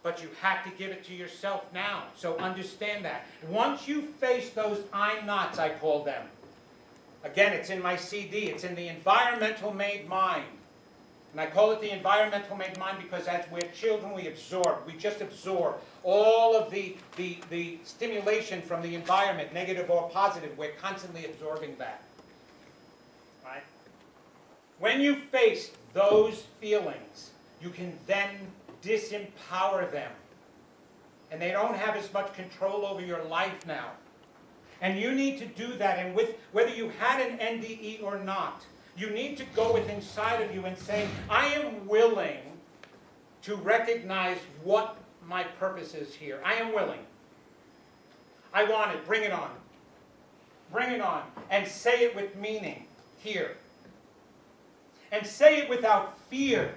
But you have to give it to yourself now. So understand that. Once you face those I'm nots, I call them. Again, it's in my CD. It's in the environmental made mind. And I call it the environmental made mind because as we're children, we absorb. We just absorb all of the stimulation from the environment, negative or positive. We're constantly absorbing that. Right? When you face those feelings, you can then disempower them. And they don't have as much control over your life now. And you need to do that, and with whether you had an NDE or not, you need to go with inside of you and say, I am willing to recognize what my purpose is here. I am willing. I want it. Bring it on. Bring it on. And say it with meaning here. And say it without fear.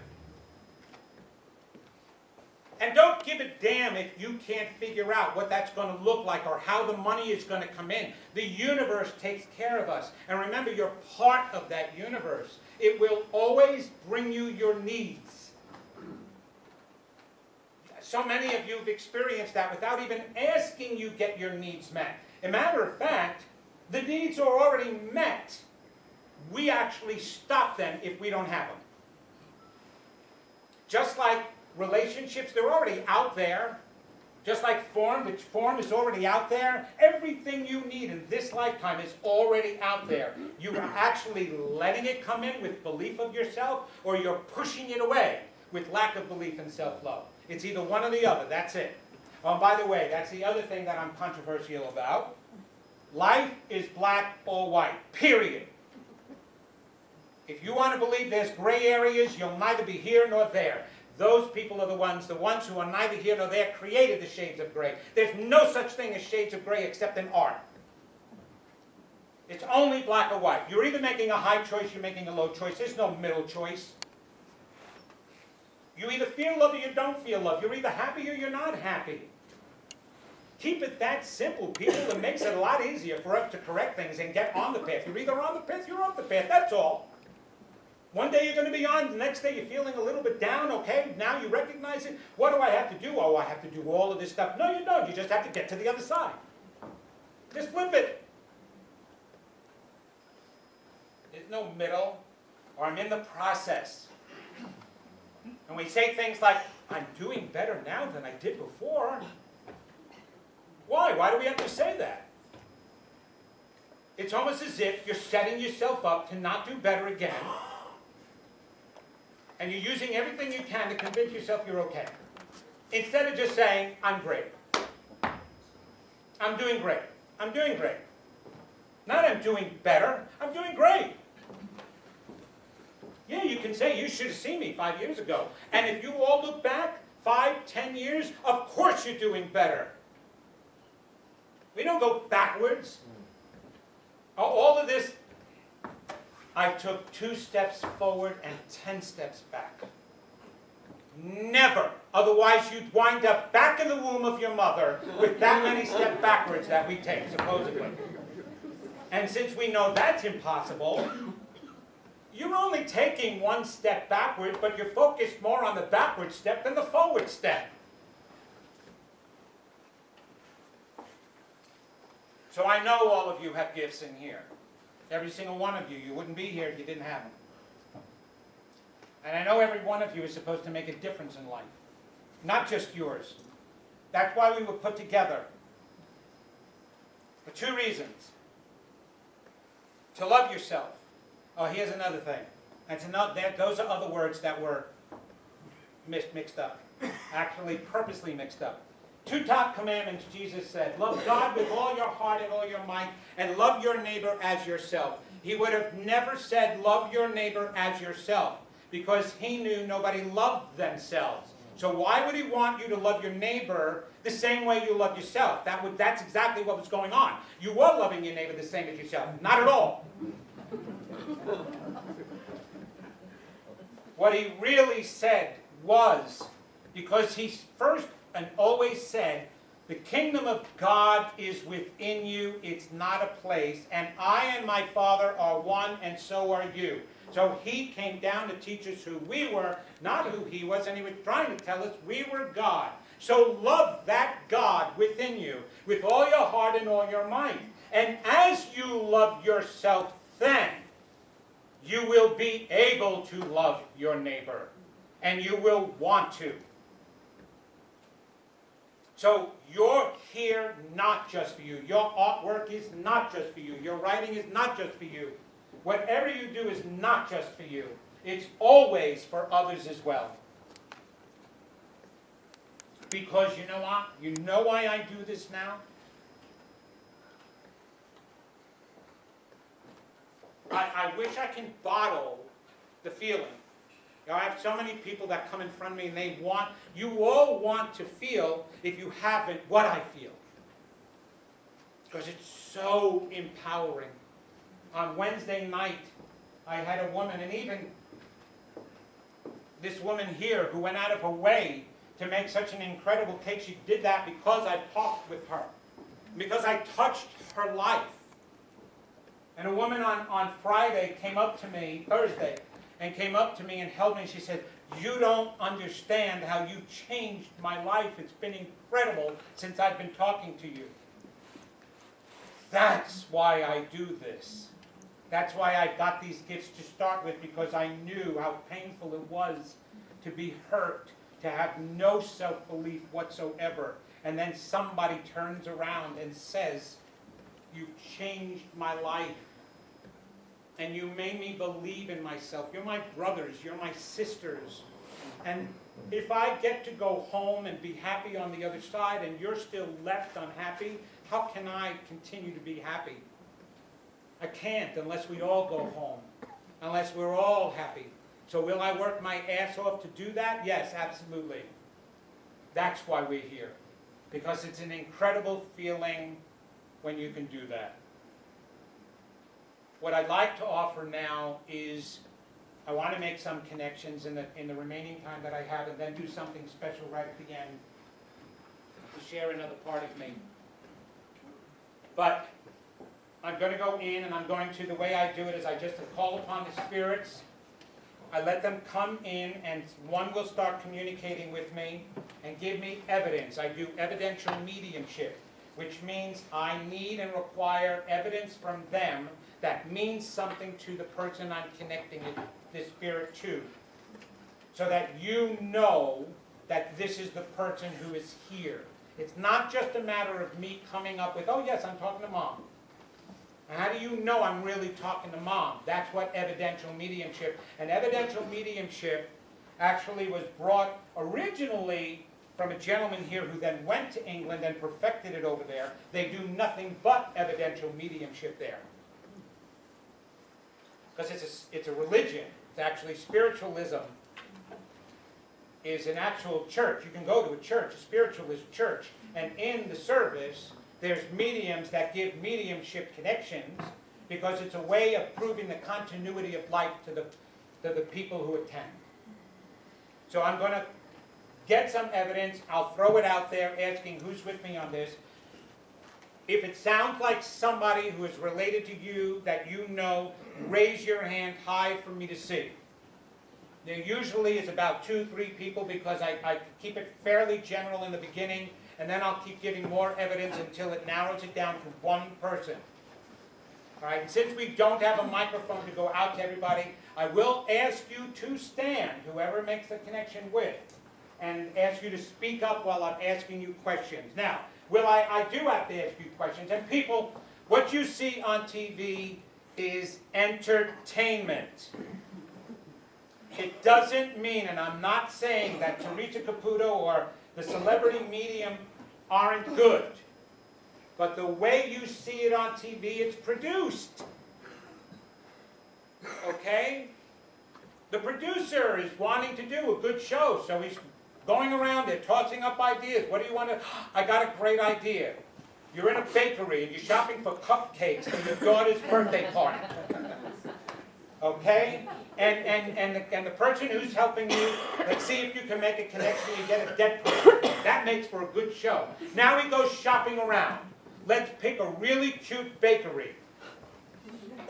And don't give a damn if you can't figure out what that's going to look like or how the money is going to come in. The universe takes care of us. And remember, you're part of that universe. It will always bring you your needs. So many of you have experienced that without even asking you get your needs met. As a matter of fact, the needs are already met. We actually stop them if we don't have them. Just like relationships, they're already out there. Just like form, which form is already out there. Everything you need in this lifetime is already out there. You are actually letting it come in with belief of yourself, or you're pushing it away with lack of belief and self-love. It's either one or the other. That's it. Oh, and by the way, that's the other thing that I'm controversial about. Life is black or white. Period. If you want to believe there's gray areas, you'll neither be here nor there. Those people are the ones who are neither here nor there created the shades of gray. There's no such thing as shades of gray except in art. It's only black or white. You're either making a high choice, you're making a low choice. There's no middle choice. You either feel love or you don't feel love. You're either happy or you're not happy. Keep it that simple, people. It makes it a lot easier for us to correct things and get on the path. You're either on the path, you're off the path. That's all. One day you're going to be on, the next day you're feeling a little bit down, okay, now you recognize it. What do I have to do? Oh, I have to do all of this stuff. No, you don't. You just have to get to the other side. Just flip it. There's no middle, or I'm in the process. And we say things like, I'm doing better now than I did before. Why? Why do we have to say that? It's almost as if you're setting yourself up to not do better again. And you're using everything you can to convince yourself you're okay. Instead of just saying, I'm great. I'm doing great. I'm doing great. Not I'm doing better. I'm doing great. Yeah, you can say you should have seen me 5 years ago. And if you all look back 5, 10 years, of course you're doing better. We don't go backwards. All of this, I took 2 steps forward and 10 steps back. Never. Otherwise, you'd wind up back in the womb of your mother with that many steps backwards that we take, supposedly. And since we know that's impossible, you're only taking one step backward, but you're focused more on the backward step than the forward step. So I know all of you have gifts in here. Every single one of you. You wouldn't be here if you didn't have them. And I know every one of you is supposed to make a difference in life. Not just yours. That's why we were put together. For two reasons. To love yourself. Oh, here's another thing. Those are other words that were mixed up. Actually, purposely mixed up. Two top commandments, Jesus said. Love God with all your heart and all your might, and love your neighbor as yourself. He would have never said, love your neighbor as yourself, because he knew nobody loved themselves. So why would he want you to love your neighbor the same way you love yourself? That's exactly what was going on. You were loving your neighbor the same as yourself. Not at all. What he really said was, because he first and always said, the kingdom of God is within you, it's not a place, and I and my Father are one, and so are you. So he came down to teach us who we were, not who he was, and he was trying to tell us we were God. So love that God within you with all your heart and all your might. And as you love yourself then, you will be able to love your neighbor. And you will want to. So you're here not just for you. Your artwork is not just for you. Your writing is not just for you. Whatever you do is not just for you. It's always for others as well. Because you know what? You know why I do this now? I wish I can bottle the feeling. You know, I have so many people that come in front of me and you all want to feel, if you haven't, what I feel. Because it's so empowering. On Wednesday night, I had a woman, and even this woman here who went out of her way to make such an incredible cake, she did that because I talked with her. Because I touched her life. And a woman on Friday came up to me, Thursday, and came up to me and held me, and she said, you don't understand how you changed my life. It's been incredible since I've been talking to you. That's why I do this. That's why I got these gifts to start with, because I knew how painful it was to be hurt, to have no self-belief whatsoever. And then somebody turns around and says, you've changed my life. And you made me believe in myself. You're my brothers. You're my sisters. And if I get to go home and be happy on the other side and you're still left unhappy, how can I continue to be happy? I can't unless we all go home. Unless we're all happy. So will I work my ass off to do that? Yes, absolutely. That's why we're here. Because it's an incredible feeling when you can do that. What I'd like to offer now is, I want to make some connections in the remaining time that I have, and then do something special right at the end to share another part of me. But I'm going to go in, and I'm going to, the way I do it is I just call upon the spirits. I let them come in, and one will start communicating with me and give me evidence. I do evidential mediumship, which means I need and require evidence from them that means something to the person I'm connecting the spirit to. So that you know that this is the person who is here. It's not just a matter of me coming up with, oh yes, I'm talking to Mom. And how do you know I'm really talking to Mom? That's what evidential mediumship. And evidential mediumship actually was brought originally from a gentleman here who then went to England and perfected it over there. They do nothing but evidential mediumship there. Because it's a religion. It's actually spiritualism is an actual church. You can go to a church, a spiritualist church, and in the service, there's mediums that give mediumship connections because it's a way of proving the continuity of life to the people who attend. So I'm going to get some evidence. I'll throw it out there asking who's with me on this. If it sounds like somebody who is related to you that you know, raise your hand high for me to see. There usually is about 2, 3 people because I keep it fairly general in the beginning, and then I'll keep giving more evidence until it narrows it down to one person. All right, and since we don't have a microphone to go out to everybody, I will ask you to stand, whoever makes the connection with, and ask you to speak up while I'm asking you questions. Now, I do have to ask you questions, and people, what you see on TV is entertainment. It doesn't mean, and I'm not saying that Teresa Caputo or the celebrity medium aren't good, but the way you see it on TV, it's produced. Okay? The producer is wanting to do a good show, so he's going around there, tossing up ideas. What do you want to... I got a great idea. You're in a bakery and you're shopping for cupcakes for your daughter's birthday party. Okay? And the person who's helping you, let's see if you can make a connection, you get a dead person. That makes for a good show. Now he goes shopping around. Let's pick a really cute bakery.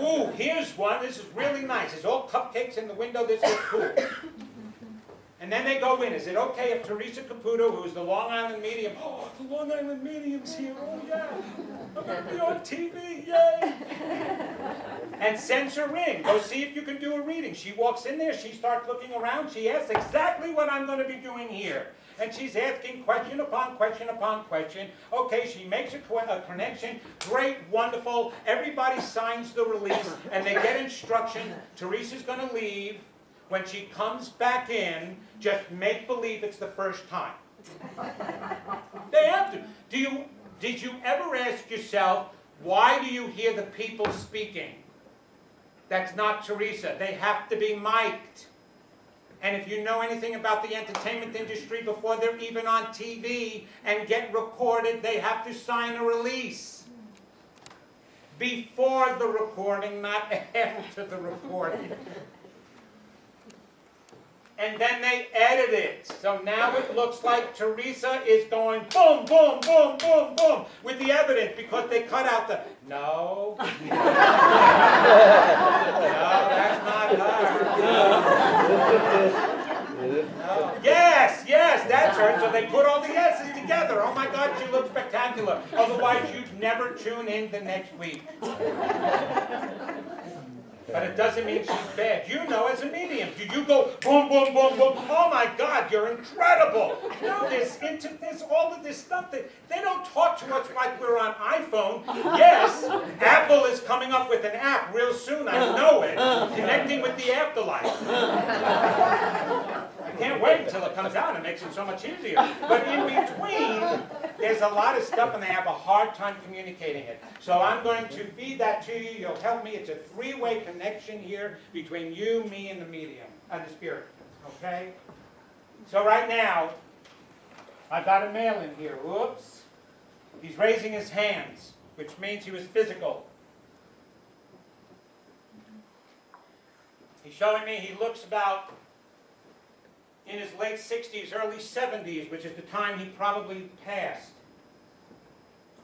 Ooh, here's one. This is really nice. There's all cupcakes in the window. This is cool. And then they go in. Is it okay if Teresa Caputo, who's the Long Island medium, oh, the Long Island medium's here, oh yeah, I'm going to be on TV, yay! And sends her in. Go see if you can do a reading. She walks in there, she starts looking around, she asks exactly what I'm going to be doing here. And she's asking question upon question upon question. Okay, she makes a connection. Great, wonderful. Everybody signs the release, and they get instruction. Teresa's going to leave. When she comes back in, just make believe it's the first time. They have to. Did you ever ask yourself, why do you hear the people speaking? That's not Teresa. They have to be mic'd. And if you know anything about the entertainment industry, before they're even on TV and get recorded, they have to sign a release. Before the recording, not after the recording. And then they edit it. So now it looks like Teresa is going boom, boom, boom, boom, boom with the evidence because they cut out the, no. No, that's not her. No. Yes, that's her. So they put all the S's together. Oh my God, she looks spectacular. Otherwise, you'd never tune in the next week. But it doesn't mean she's bad. You know, as a medium, do you go boom, boom, boom, boom? Oh my God, you're incredible. No, there's all of this stuff that they don't talk to us like we're on iPhone. Yes, Apple is coming up with an app real soon. I know it. Connecting with the afterlife. I can't wait until it comes out. It makes it so much easier. But in between, there's a lot of stuff, and they have a hard time communicating it. So I'm going to feed that to you. You'll help me. It's a three-way connection here between you, me, and the medium, and the spirit. Okay? So right now, I've got a male in here. Whoops. He's raising his hands, which means he was physical. He's showing me he looks about in his late 60s, early 70s, which is the time he probably passed.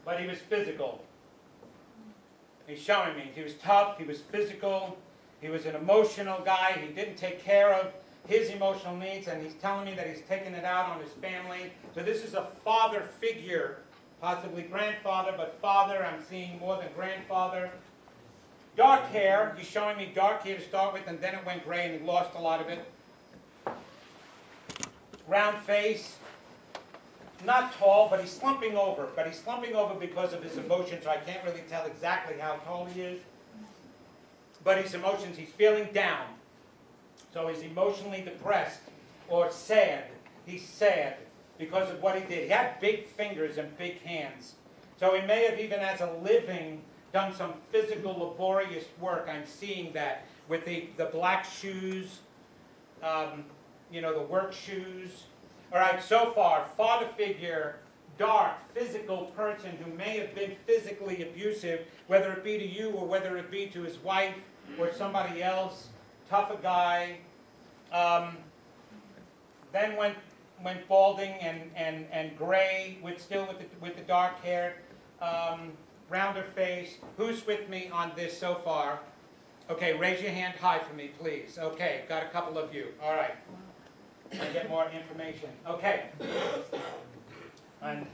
But he was physical. He's showing me he was tough, he was physical, he was an emotional guy, he didn't take care of his emotional needs, and he's telling me that he's taking it out on his family. So this is a father figure, possibly grandfather, but father, I'm seeing more than grandfather. Dark hair, he's showing me dark hair to start with, and then it went gray and he lost a lot of it. Round face, not tall, but he's slumping over. But he's slumping over because of his emotions, so I can't really tell exactly how tall he is. But his emotions, he's feeling down. So he's emotionally depressed or sad. He's sad because of what he did. He had big fingers and big hands. So he may have even as a living done some physical laborious work. I'm seeing that with the black shoes, the work shoes. All right, so far, father figure, dark, physical person who may have been physically abusive, whether it be to you or whether it be to his wife or somebody else, tougher guy. Then went went balding and gray, still with the dark hair, rounder face. Who's with me on this so far? Okay, raise your hand high for me, please. Okay, got a couple of you. All right. I get more information. Okay. And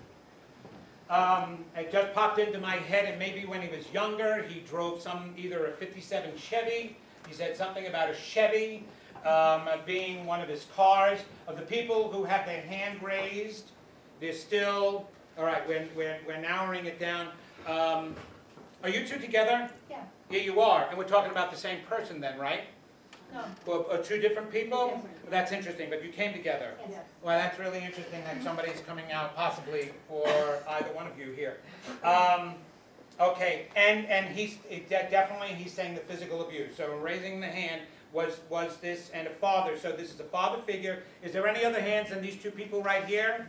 it just popped into my head, and maybe when he was younger, he drove either a 57 Chevy. He said something about a Chevy being one of his cars. Of the people who have their hand raised, there's still, all right, we're narrowing it down. Are you two together? Yeah. Yeah, you are. And we're talking about the same person then, right? No. Or two different people? Yes. Well, that's interesting, but you came together. Yes. Well, that's really interesting that somebody's coming out possibly for either one of you here. Okay, and he's saying the physical abuse. So raising the hand was this, and a father. So this is a father figure. Is there any other hands than these two people right here?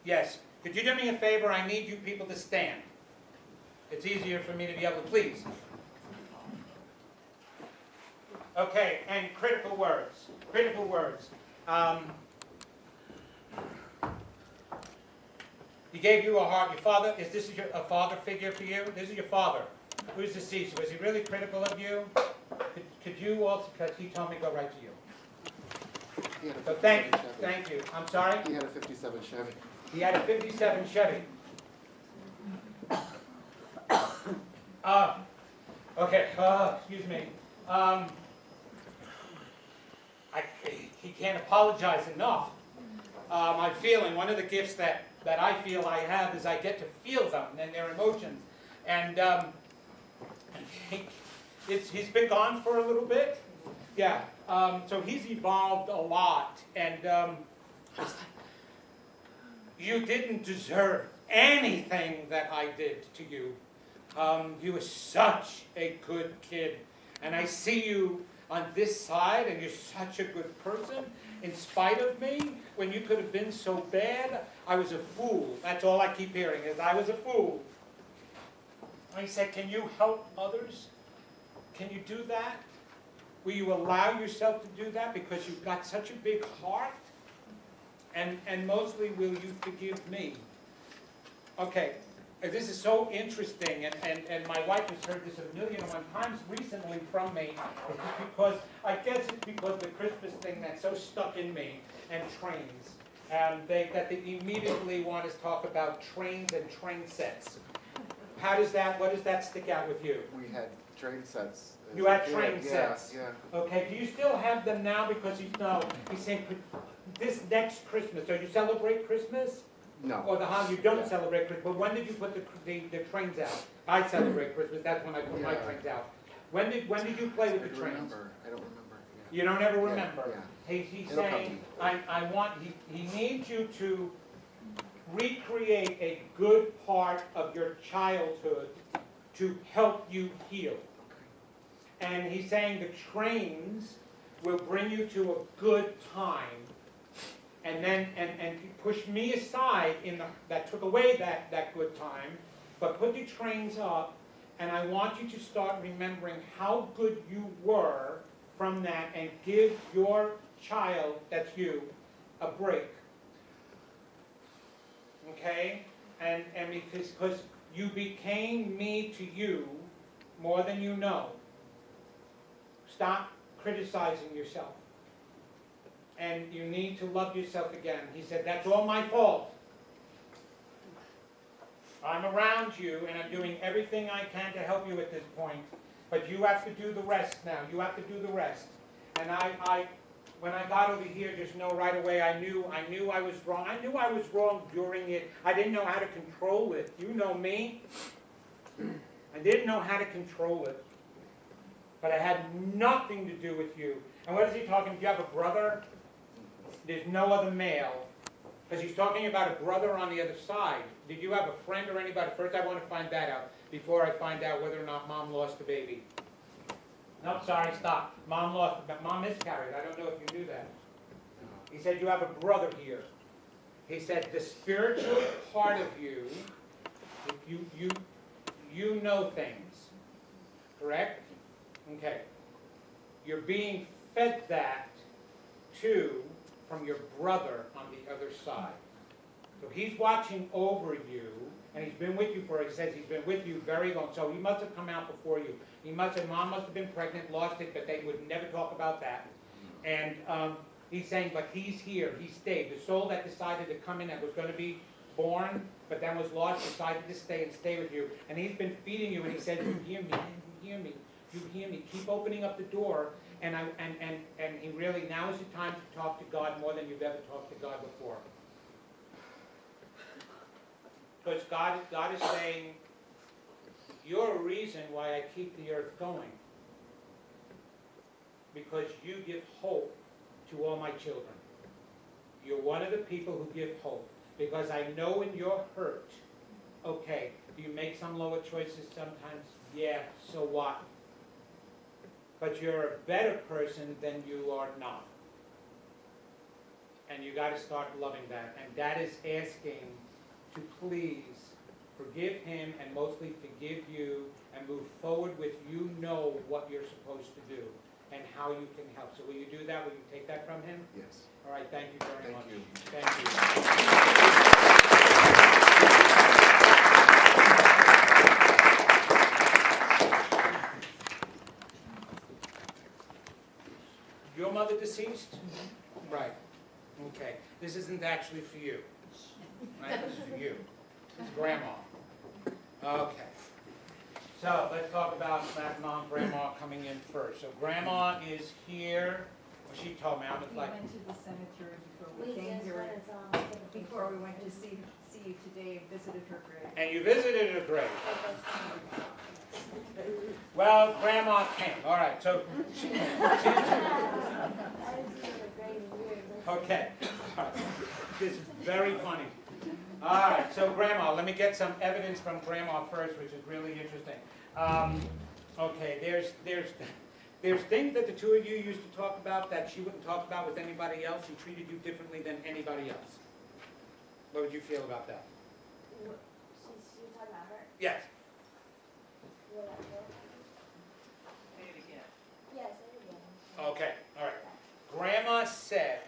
Yes. Could you do me a favor? I need you people to stand. It's easier for me to be able to please. Okay, and critical words. Critical words. He gave you a heart. Your father, is this a father figure for you? This is your father. Who's deceased? Was he really critical of you? Could you also, because he told me to go right to you. So thank you. I'm sorry? He had a 57 Chevy. He had a 57 Chevy. Okay, excuse me. He can't apologize enough. My feeling, one of the gifts that I feel I have is I get to feel them and their emotions. And he's been gone for a little bit. Yeah, so he's evolved a lot. And you didn't deserve anything that I did to you. You were such a good kid. And I see you on this side, and you're such a good person. In spite of me, when you could have been so bad, I was a fool. That's all I keep hearing, is I was a fool. I said, can you help others? Can you do that? Will you allow yourself to do that because you've got such a big heart? And mostly, will you forgive me? Okay, this is so interesting, and my wife has heard this 1,000,001 times recently from me, because I guess it's because the Christmas thing that's so stuck in me, and trains. That they immediately want to talk about trains and train sets. What does that stick out with you? We had train sets. You had train sets? Yeah. Okay, do you still have them now? Because he's saying, this next Christmas, so you celebrate Christmas? No. Or you don't celebrate Christmas, but when did you put the trains out? I celebrate Christmas, that's when I put my trains out. When did you play with the trains? I don't remember. You don't ever remember? Yeah. He's saying, he needs you to recreate a good part of your childhood to help you heal. And he's saying the trains will bring you to a good time. And then, and push me aside that took away that good time, but put the trains up, and I want you to start remembering how good you were from that, and give your child, that's you, a break. Okay? And because you became me to you more than you know. Stop criticizing yourself. And you need to love yourself again. He said, that's all my fault. I'm around you, and I'm doing everything I can to help you at this point. But you have to do the rest now. You have to do the rest. And when I got over here, just know right away, I knew I was wrong. I knew I was wrong during it. I didn't know how to control it. You know me. I didn't know how to control it. But it had nothing to do with you. And what is he talking? Do you have a brother? There's no other male. Because he's talking about a brother on the other side. Did you have a friend or anybody? First, I want to find that out before I find out whether or not Mom lost the baby. No, sorry, stop. Mom miscarried. I don't know if you knew that. He said you have a brother here. He said the spiritual part of you, you know things. Correct? Okay. You're being fed that too from your brother on the other side. So he's watching over you, and he's been with you he says he's been with you very long, so he must have come out before you. Mom must have been pregnant, lost it, but they would never talk about that. And he's saying, but he's here, he stayed. The soul that decided to come in that was going to be born, but then was lost, decided to stay with you. And he's been feeding you, and he said, you hear me, you hear me, you hear me. Keep opening up the door. And he really, now is the time to talk to God more than you've ever talked to God before. Because God is saying, you're a reason why I keep the earth going. Because you give hope to all my children. You're one of the people who give hope. Because I know in your hurt, okay, you make some lower choices sometimes, yeah, so what? But you're a better person than you are not. And you got to start loving that. And Dad is asking to please forgive him and mostly forgive you and move forward with you know what you're supposed to do and how you can help. So will you do that? Will you take that from him? Yes. All right, thank you very much. Thank you. Your mother deceased? Right. Okay. This isn't actually for you. Right? This is for you. This is Grandma. Okay. So let's talk about that Grandma coming in first. So Grandma is here. Well, she told me. I was We like, went to the cemetery before we We came just here, went and saw him. before we went to see you today and visited her grave. and you visited her grave. Well, Grandma came. All right. So she okay. All right. This is very funny. All right, so Grandma, let me get some evidence from Grandma first, which is really interesting. Okay, there's things that the two of you used to talk about that she wouldn't talk about with anybody else. She treated you differently than anybody else. What would you feel about that? She's talking about her? Yes. Say it again. Yes, it is. Okay, all right. Grandma said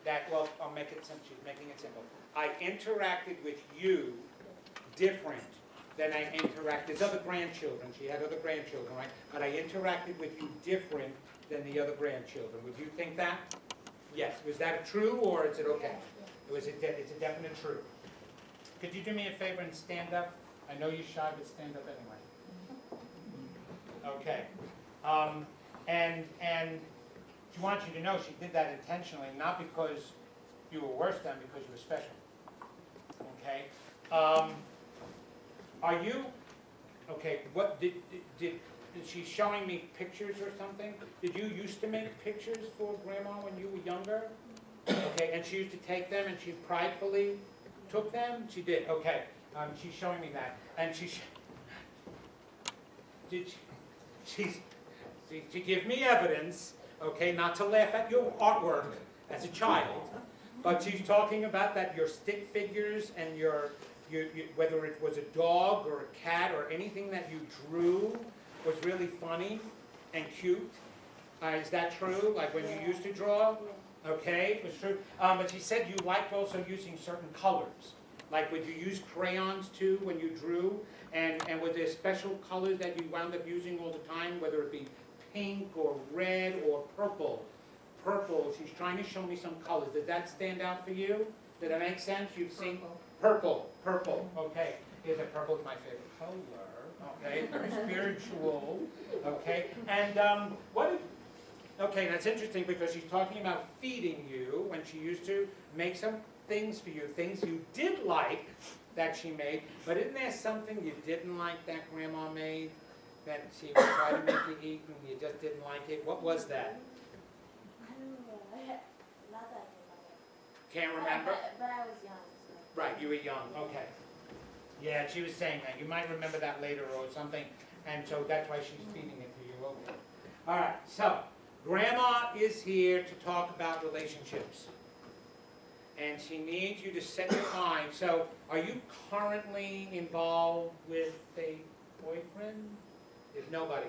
that, well, I'll make it simple. She's making it simple. I interacted with you different than I interacted. There's other grandchildren. She had other grandchildren, right? But I interacted with you different than the other grandchildren. Would you think that? Yes. Was that true, or is it okay? It's a definite true. Could you do me a favor and stand up? I know you're shy, but stand up anyway. Okay. And she wants you to know she did that intentionally, not because you were worse than, because you were special. Okay. Are you? Okay. What did she's showing me pictures or something? Did you used to make pictures for Grandma when you were younger? Okay. And she used to take them, and she pridefully took them. She did. Okay. She's showing me that, and she give me evidence. Okay, not to laugh at your artwork as a child, but she's talking about that your stick figures and your whether it was a dog or a cat or anything that you drew was really funny and cute. Is that true? Like when you used to draw? Okay, it was true. But she said you liked also using certain colors. Like would you use crayons too when you drew? And was there special colors that you wound up using all the time, whether it be pink or red or purple? Purple, she's trying to show me some colors. Does that stand out for you? Did that make sense? You've seen purple, okay. Here's a purple is my favorite color. Okay, it's very spiritual. Okay, and okay, that's interesting because she's talking about feeding you when she used to make some things for you, things you did like that she made. But isn't there something you didn't like that Grandma made? That she would try to make you eat and you just didn't like it? What was that? I don't know. Not that I remember. Can't remember? But I was young. So. Right, you were young, okay. Yeah, she was saying that. You might remember that later or something, and so that's why she's feeding it to you, okay. All right, so Grandma is here to talk about relationships. And she needs you to set your mind. So are you currently involved with a boyfriend? There's nobody.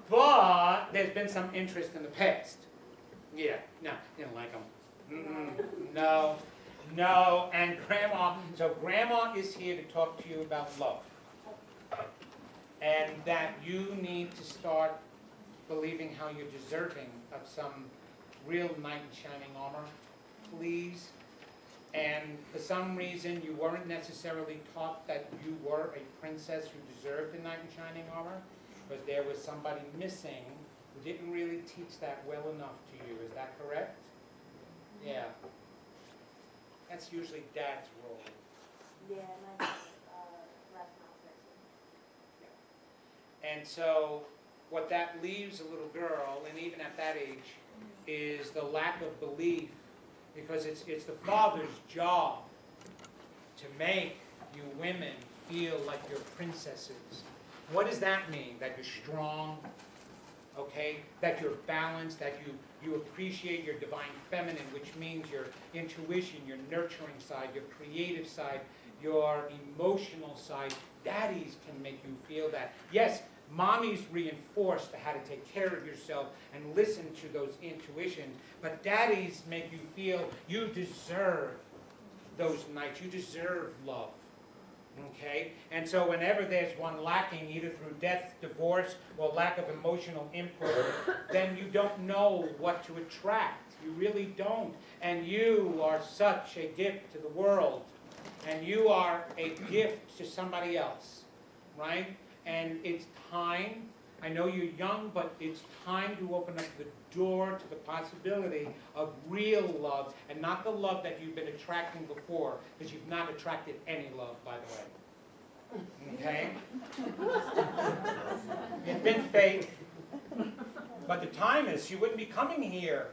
But there's been some interest in the past. Yeah, no, didn't like them. No, no, and so Grandma is here to talk to you about love. And that you need to start believing how you're deserving of some real knight in shining armor, please. And for some reason, you weren't necessarily taught that you were a princess who deserved a knight in shining armor, because there was somebody missing who didn't really teach that well enough to you. Is that correct? Yeah. That's usually Dad's role. Yeah, my name is Reknown. And so what that leaves a little girl, and even at that age, is the lack of belief, because it's the father's job to make you women feel like you're princesses. What does that mean? That you're strong, okay? That you're balanced, that you appreciate your divine feminine, which means your intuition, your nurturing side, your creative side, your emotional side. Daddies can make you feel that. Yes, mommies reinforce how to take care of yourself and listen to those intuitions, but daddies make you feel you deserve those nights. You deserve love. Okay? And so whenever there's one lacking, either through death, divorce, or lack of emotional input, then you don't know what to attract. You really don't. And you are such a gift to the world. And you are a gift to somebody else. Right? And it's time. I know you're young, but it's time to open up the door to the possibility of real love, and not the love that you've been attracting before, because you've not attracted any love, by the way. Okay? It's been fake. But the time is, you wouldn't be coming here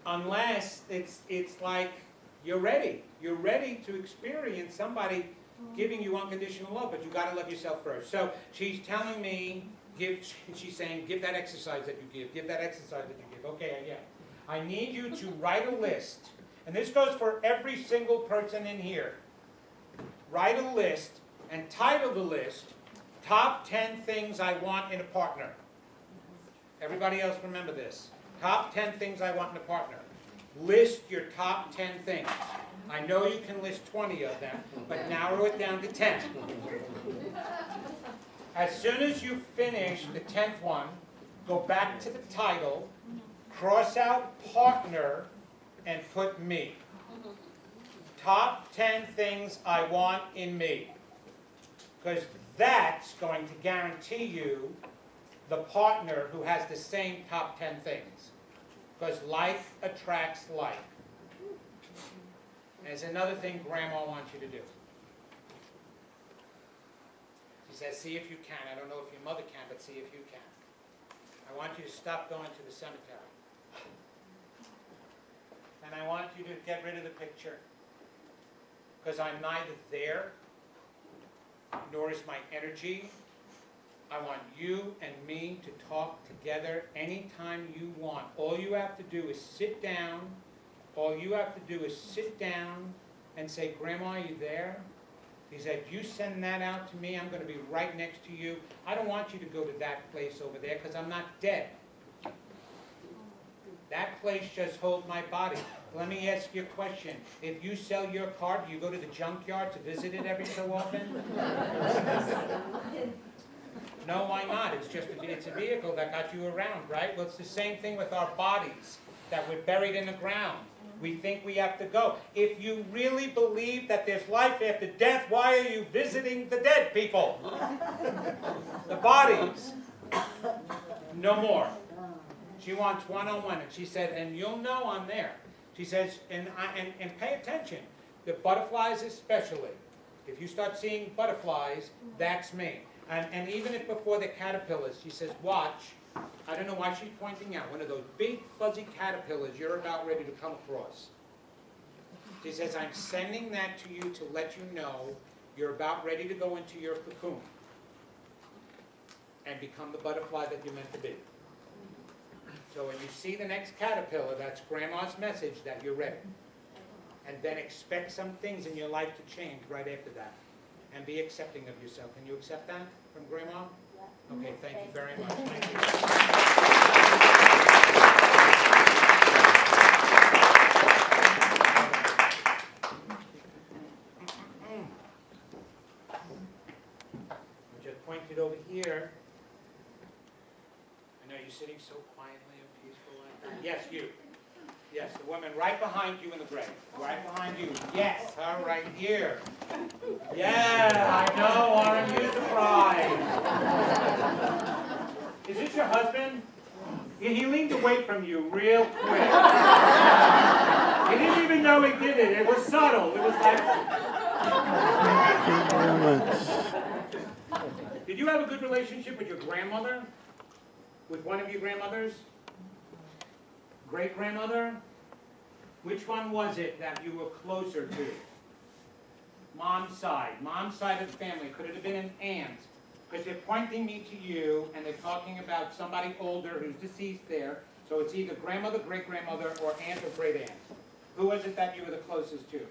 unless it's like you're ready. You're ready to experience somebody giving you unconditional love, but you got to love yourself first. So she's telling me, she's saying, give that exercise that you give that exercise that you give. Okay, yeah. I need you to write a list, and this goes for every single person in here. Write a list and title the list, Top 10 Things I Want in a Partner. Everybody else remember this. Top 10 Things I Want in a Partner. List your top 10 things. I know you can list 20 of them, but narrow it down to 10. As soon as you finish the 10th one, go back to the title, cross out partner, and put me. Top 10 things I want in me. Because that's going to guarantee you the partner who has the same top 10 things. Because like attracts like. And there's another thing Grandma wants you to do. She says, see if you can. I don't know if your mother can, but see if you can. I want you to stop going to the cemetery. And I want you to get rid of the picture. Because I'm neither there, nor is my energy. I want you and me to talk together anytime you want. All you have to do is sit down. All you have to do is sit down and say, Grandma, are you there? He said, you send that out to me, I'm going to be right next to you. I don't want you to go to that place over there because I'm not dead. That place just holds my body. Let me ask you a question. If you sell your car, do you go to the junkyard to visit it every so often? No, why not? It's a vehicle that got you around, right? Well, it's the same thing with our bodies that we're buried in the ground. We think we have to go. If you really believe that there's life after death, why are you visiting the dead people? The bodies. No more. She wants one-on-one, and she said, and you'll know I'm there. She says, and pay attention, the butterflies especially. If you start seeing butterflies, that's me. And even if before the caterpillars, she says, watch. I don't know why she's pointing out one of those big fuzzy caterpillars you're about ready to come across. She says, I'm sending that to you to let you know you're about ready to go into your cocoon and become the butterfly that you're meant to be. So when you see the next caterpillar, that's Grandma's message that you're ready. And then expect some things in your life to change right after that. and be accepting of yourself. Can you accept that from Grandma? Yeah. Okay, thank you very much. Thank you. I'm just pointed over here. I know you're sitting so quietly and peaceful like that. Yes, you. Yes, the woman right behind you in the gray. Right behind you. Yes, her right here. Yeah, I know, aren't you surprised? Is this your husband? He leaned away from you real quick. He didn't even know he did it. It was subtle. It was like... Thank you very much. Did you have a good relationship with your grandmother? With one of your grandmothers? Great-grandmother? Which one was it that you were closer to? Mom's side. Mom's side of the family. Could it have been an aunt? Because they're pointing me to you, and they're talking about somebody older who's deceased there. So it's either grandmother, great-grandmother, or aunt or great-aunt. Who was it that you were the closest to?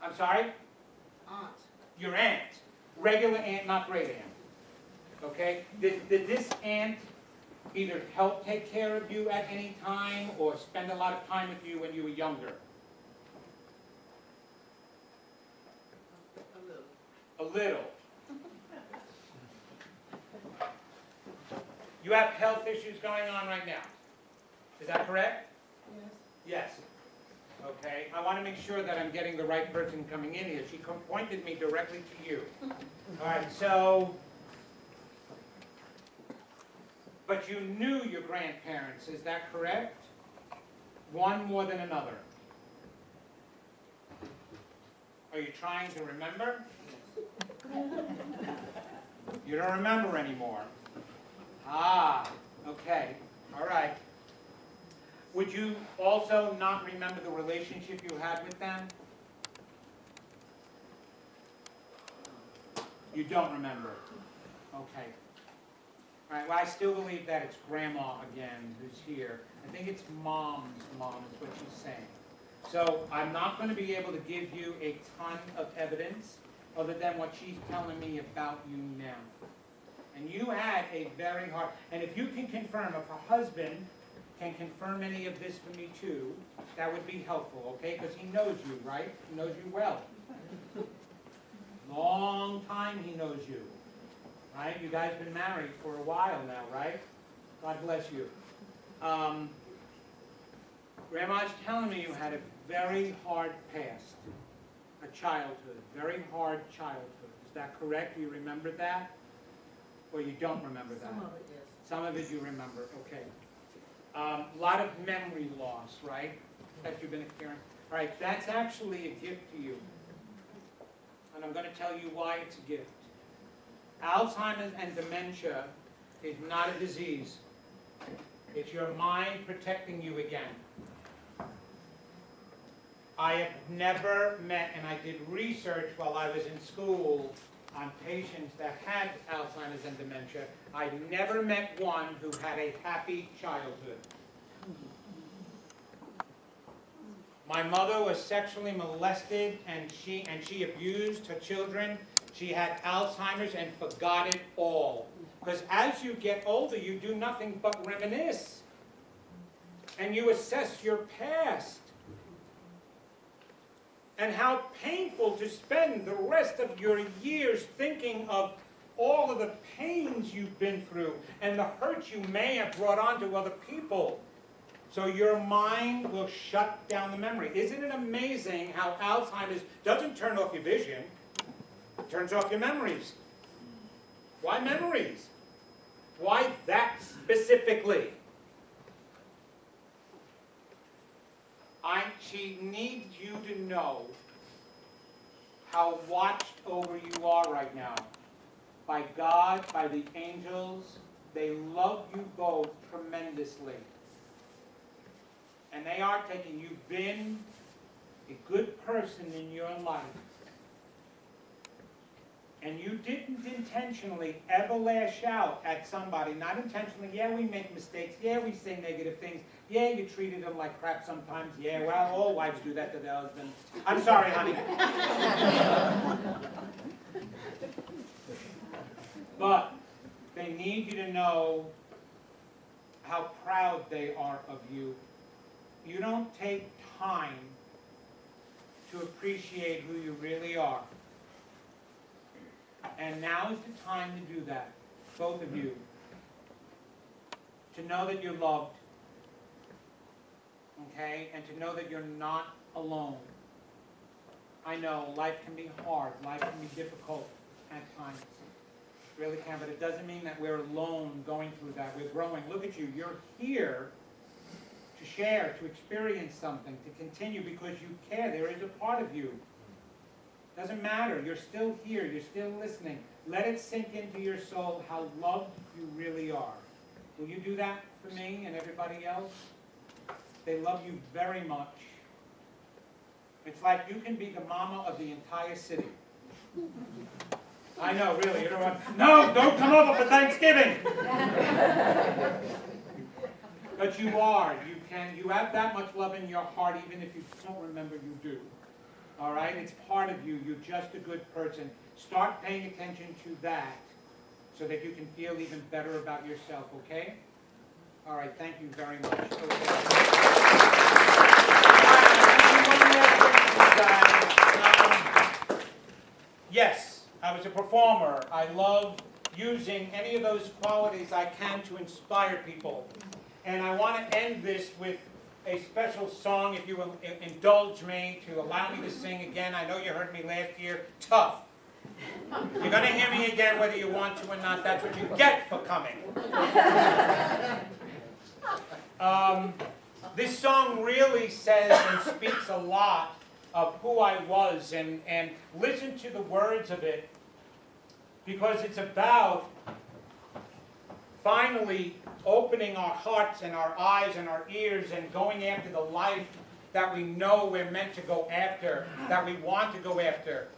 I'm sorry? Aunt. Your aunt. Regular aunt, not great-aunt. Okay? Did this aunt either help take care of you at any time or spend a lot of time with you when you were younger? A little. You have health issues going on right now. Is that correct? Yes. Yes. Okay. I want to make sure that I'm getting the right person coming in here. She pointed me directly to you. All right, so... But you knew your grandparents, is that correct? One more than another. Are you trying to remember? You don't remember anymore. Ah, okay. All right. Would you also not remember the relationship you had with them? You don't remember. Okay. All right, well, I still believe that it's Grandma again who's here. I think it's Mom's mom is what she's saying. So I'm not going to be able to give you a ton of evidence other than what she's telling me about you now. And you had a very hard, and if you can confirm, if her husband can confirm any of this for me too, that would be helpful, okay? Because he knows you, right? He knows you well. Long time he knows you. Right? You guys been married for a while now, right? God bless you. Grandma's telling me you had a very hard past, a childhood, very hard childhood. Is that correct? Do you remember that? Or you don't remember that? Some of it, yes. Some of it you remember, okay. A lot of memory loss, right? That you've been experiencing. All right, that's actually a gift to you. And I'm going to tell you why it's a gift. Alzheimer's and dementia is not a disease. It's your mind protecting you again. I have never met, and I did research while I was in school on patients that had Alzheimer's and dementia. I never met one who had a happy childhood. My mother was sexually molested and she abused her children. She had Alzheimer's and forgot it all. Because as you get older, you do nothing but reminisce. And you assess your past. And how painful to spend the rest of your years thinking of all of the pains you've been through and the hurt you may have brought on to other people. So your mind will shut down the memory. Isn't it amazing how Alzheimer's doesn't turn off your vision? It turns off your memories. Why memories? Why that specifically? She needs you to know how watched over you are right now. By God, by the angels, they love you both tremendously. And they are taking, you've been a good person in your life. And you didn't intentionally ever lash out at somebody, not intentionally. Yeah, we make mistakes. Yeah, we say negative things. Yeah, you treated them like crap sometimes. Yeah, well, all wives do that to their husband. I'm sorry, honey. But they need you to know how proud they are of you. You don't take time to appreciate who you really are. And now is the time to do that, both of you. To know that you're loved, okay? And to know that you're not alone. I know life can be hard, life can be difficult at times. It really can, but it doesn't mean that we're alone going through that. We're growing. Look at you, you're here to share, to experience something, to continue because you care. There is a part of you. Doesn't matter, you're still here, you're still listening. Let it sink into your soul how loved you really are. Will you do that for me and everybody else? They love you very much. It's like you can be the mama of the entire city. I know, really. You don't want, no, don't come over for Thanksgiving. But you are. You have that much love in your heart, even if you don't remember you do. All right? It's part of you. You're just a good person. Start paying attention to that so that you can feel even better about yourself, okay? All right, thank you very much. Yes, I was a performer. I love using any of those qualities I can to inspire people. And I want to end this with a special song, if you will indulge me, to allow me to sing again. I know you heard me last year. Tough. You're going to hear me again whether you want to or not. That's what you get for coming. This song really says and speaks a lot of who I was. And listen to the words of it, because it's about finally opening our hearts and our eyes and our ears and going after the life that we know we're meant to go after, that we want to go after.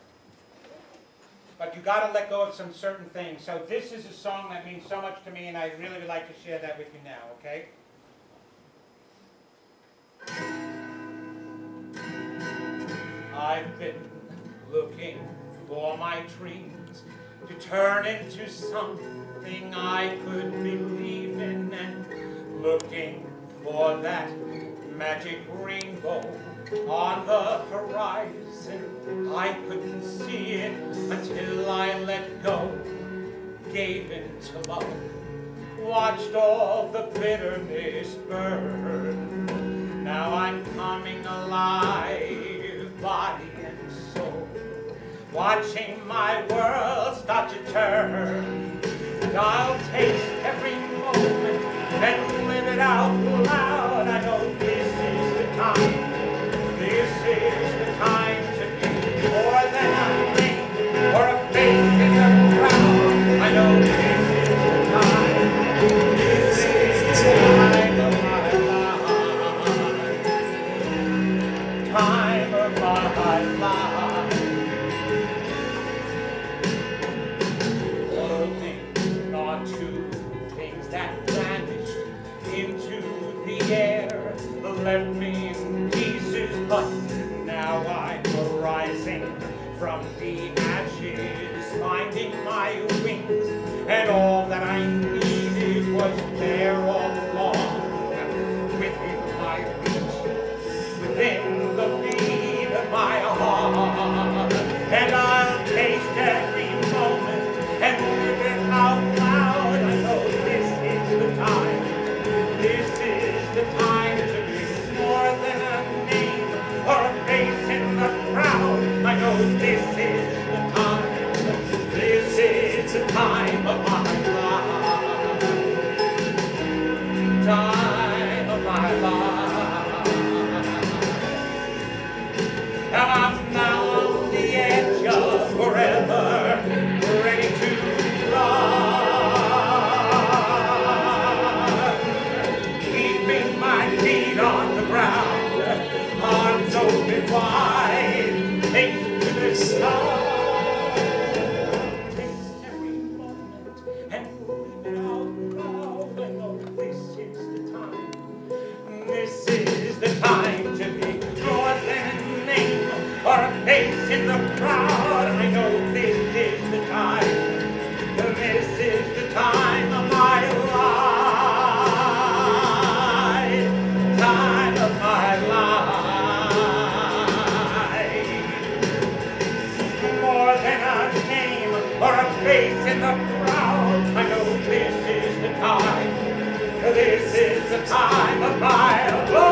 But you got to let go of some certain things. So this is a song that means so much to me, and I really would like to share that with you now, okay? I've been looking for my dreams to turn into something I could believe in, and looking for that magic rainbow on the horizon. I couldn't see it until I let go, gave in to love, watched all the bitterness burn. Now I'm coming alive, body and soul, watching my world start to turn. And I'll taste every moment and live it out loud. I know this is the time. This is the time to be more than a name or a face in the crowd. I know this is the time. This is the time of my life. Time of my life. Holding on to things that vanished into the air, left me in pieces, but now I'm arising from the ashes, finding my wings, and all that I needed was there all along, within my reach, within the beat of my heart. And I'll taste every moment and live it out loud. I know this is the time. This is the time to be more than a name or a face in the crowd. I know this is the time. This is the time of my life. Time of my life. And I'm now on the edge of forever, ready to run. Keeping my feet on the ground, arms open wide, face to the sun. Taste every moment face in the crowd. I know this is the time. This is the time of my life. Time of my life. More than a name or a face in the crowd, I know this is the time. This is the time of my life.